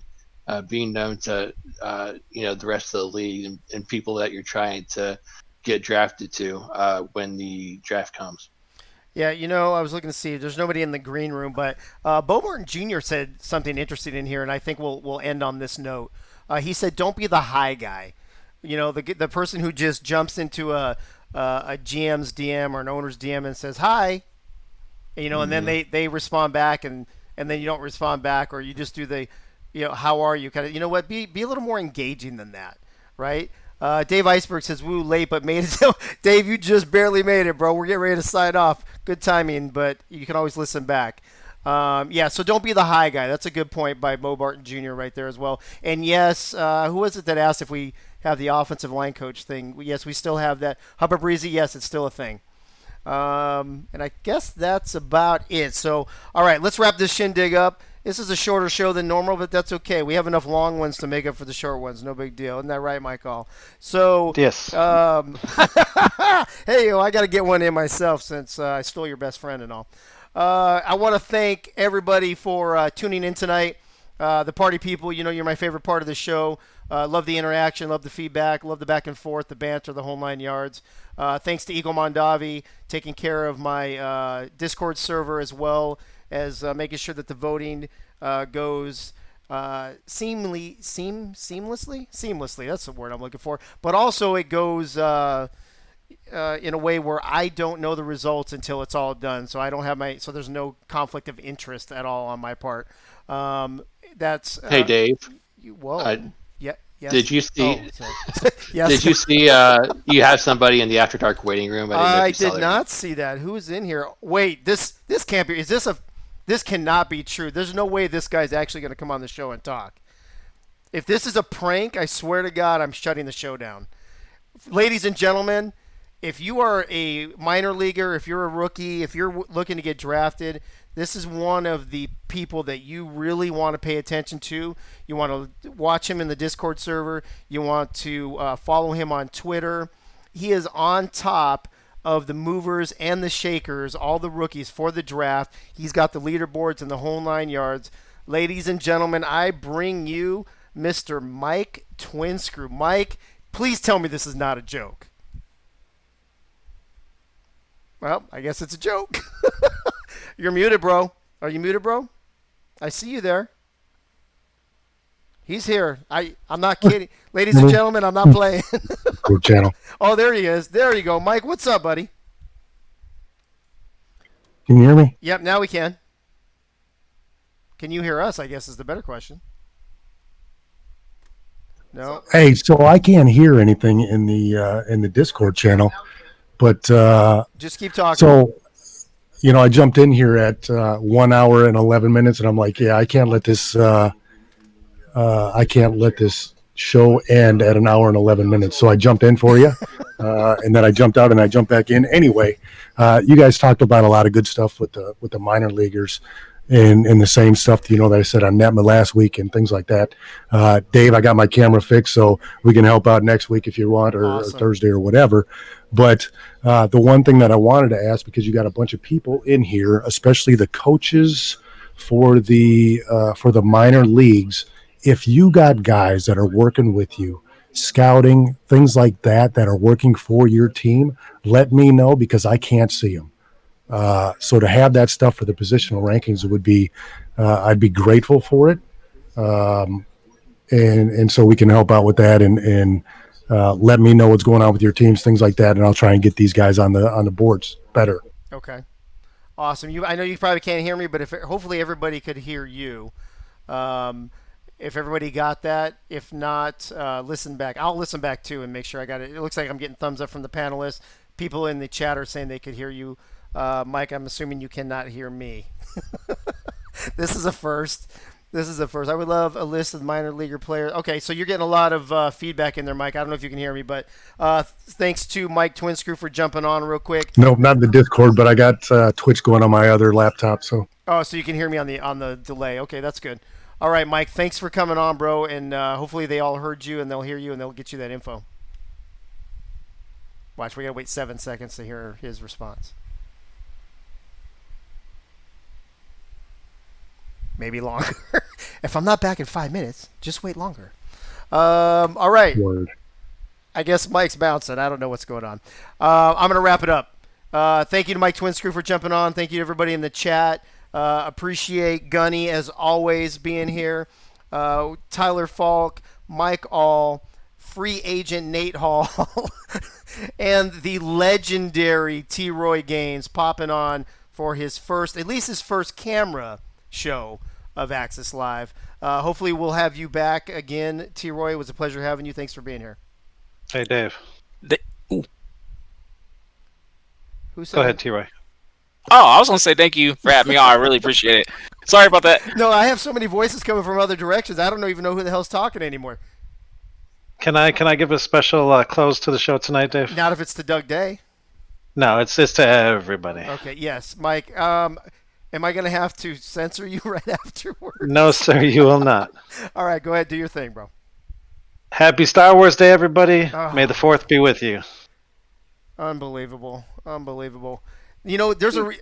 being known to the rest of the league and people that you're trying to get drafted to when the draft comes. Yeah, I was looking to see. There's nobody in the green room, but Bo Martin Jr. said something interesting in here, and I think we'll end on this note. He said, "Don't be the high guy. The person who just jumps into a GM's DM or an owner's DM and says hi, and then they respond back and then you don't respond back, or you just do the, how are you kind of, be a little more engaging than that, right? Dave Iceberg says, woo, late, but made it. Dave, you just barely made it, bro. We're getting ready to sign off. Good timing, but you can always listen back. So don't be the high guy. That's a good point by Bo Barton Jr. right there as well. And yes, who was it that asked if we have the offensive line coach thing. Yes, we still have that. Hubba Breezy, yes, it's still a thing. And I guess that's about it. So, all right, let's wrap this shindig up. This is a shorter show than normal, but that's okay. We have enough long ones to make up for the short ones. No big deal. Isn't that right, Michael? So, Yes. hey, I got to get one in myself since I stole your best friend and all. I want to thank everybody for tuning in tonight. The party people, you're my favorite part of the show. Love the interaction, love the feedback, love the back and forth, the banter, the whole 9 yards. Thanks to Eagle Mondavi taking care of my Discord server as well as making sure that the voting goes seamlessly. Seamlessly, that's the word I'm looking for. But also it goes in a way where I don't know the results until it's all done. So I don't have so there's no conflict of interest at all on my part. That's Hey, Dave. Whoa. Yeah. Yes. Did you see? Yes. Did you see? You have somebody in the After Dark waiting room. I did not see that. Who's in here? Wait, this can't be. This cannot be true. There's no way this guy's actually going to come on the show and talk. If this is a prank, I swear to God, I'm shutting the show down. Ladies and gentlemen, if you are a minor leaguer, if you're a rookie, if you're looking to get drafted, this is one of the people that you really want to pay attention to. You want to watch him in the Discord server. You want to follow him on Twitter. He is on top of the movers and the shakers, all the rookies for the draft. He's got the leaderboards and the whole 9 yards. Ladies and gentlemen, I bring you Mr. Mike Twinscrew. Mike, please tell me this is not a joke. Well, I guess it's a joke. You're muted, bro. Are you muted, bro? I see you there. He's here. I'm not kidding. Ladies and gentlemen, I'm not playing. Good channel. Oh, there he is. There you go. Mike, what's up, buddy? Can you hear me? Yep, now we can. Can you hear us, I guess is the better question. No. Hey, so I can't hear anything in the Discord channel, but just keep talking. So, I jumped in here at 1 hour and 11 minutes, and I'm like, yeah, I can't let this show end at an hour and 11 minutes. So I jumped in for you, and then I jumped out and I jumped back in. Anyway, you guys talked about a lot of good stuff with the minor leaguers. And the same stuff, that I said on Netma last week and things like that. Dave, I got my camera fixed, so we can help out next week if you want, or Thursday or whatever. But the one thing that I wanted to ask, because you got a bunch of people in here, especially the coaches for the minor leagues, if you got guys that are working with you, scouting, things like that are working for your team, let me know, because I can't see them. So to have that stuff for the positional rankings, it would be, I'd be grateful for it. And so we can help out with that and let me know what's going on with your teams, things like that. And I'll try and get these guys on the boards better. Okay. Awesome. I know you probably can't hear me, but hopefully everybody could hear you. If everybody got that, if not, listen back. I'll listen back too and make sure I got it. It looks like I'm getting thumbs up from the panelists. People in the chat are saying they could hear you. Mike, I'm assuming you cannot hear me. This is a first. I would love a list of minor leaguer players. Okay, so you're getting a lot of feedback in there, Mike. I don't know if you can hear me, but thanks to Mike Twinscrew for jumping on real quick. No, not the Discord, but I got Twitch going on my other laptop. So. Oh, so you can hear me on the delay. Okay, that's good. All right, Mike, thanks for coming on, bro, and hopefully they all heard you and they'll hear you and they'll get you that info. Watch, we got to wait 7 seconds to hear his response. Maybe longer. If I'm not back in 5 minutes, just wait longer. All right. Word. I guess Mike's bouncing. I don't know what's going on. I'm going to wrap it up. Thank you to Mike Twinscrew for jumping on. Thank you to everybody in the chat. Appreciate Gunny, as always, being here. Tyler Falk, Mike All, free agent Nate Hall, and the legendary T. Roy Gaines popping on for his first camera show of Access Live. Hopefully we'll have you back again, T. Roy. It was a pleasure having you. Thanks for being here. Hey, Dave. Who said Go ahead, T. Roy. Oh, I was going to say thank you for having me on. I really appreciate it. Sorry about that. No, I have so many voices coming from other directions. I don't even know who the hell's talking anymore. Can I give a special close to the show tonight, Dave? Not if it's to Doug Day. No, it's to everybody. Okay, yes, Mike. Am I going to have to censor you right afterwards? No, sir, you will not. All right, go ahead, do your thing, bro. Happy Star Wars Day, everybody. Oh. May the 4th be with you. Unbelievable. You know,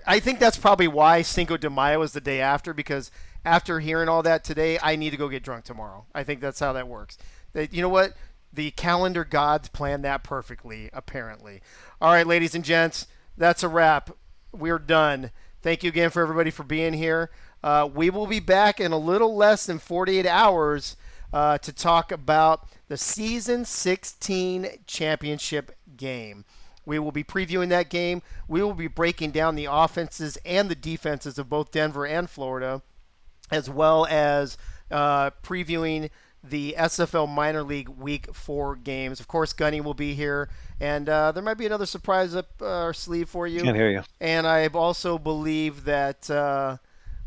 I think that's probably why Cinco de Mayo is the day after, because after hearing all that today, I need to go get drunk tomorrow. I think that's how that works. You know what? The calendar gods planned that perfectly, apparently. All right, ladies and gents, that's a wrap. We're done. Thank you again for everybody for being here. We will be back in a little less than 48 hours to talk about the Season 16 championship game. We will be previewing that game. We will be breaking down the offenses and the defenses of both Denver and Florida, as well as previewing the SFL Minor League Week 4 games. Of course, Gunny will be here, and there might be another surprise up our sleeve for you. Can't hear you. And I also believe that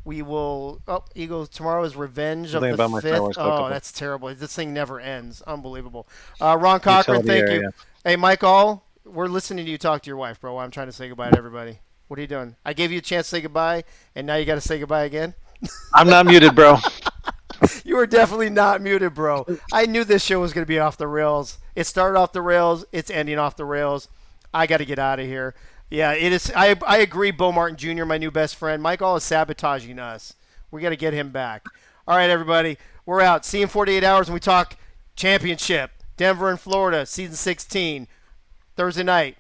we will. Oh, Eagles, tomorrow is Revenge of the About my Star 5th. Wars Oh, book. that's terrible. This thing never ends. Unbelievable. Ron Cochran, Utility thank you. area. Hey, Michael, we're listening to you talk to your wife, bro. I'm trying to say goodbye to everybody. What are you doing? I gave you a chance to say goodbye, and now you got to say goodbye again? I'm not muted, bro. You were definitely not muted, bro. I knew this show was going to be off the rails. It started off the rails. It's ending off the rails. I got to get out of here. Yeah, it is. I agree, Bo Martin Jr., my new best friend. Michael is sabotaging us. We got to get him back. All right, everybody. We're out. See you in 48 hours when we talk championship. Denver and Florida, season 16. Thursday night,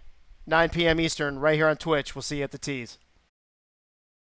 9 p.m. Eastern, right here on Twitch. We'll see you at the Tees.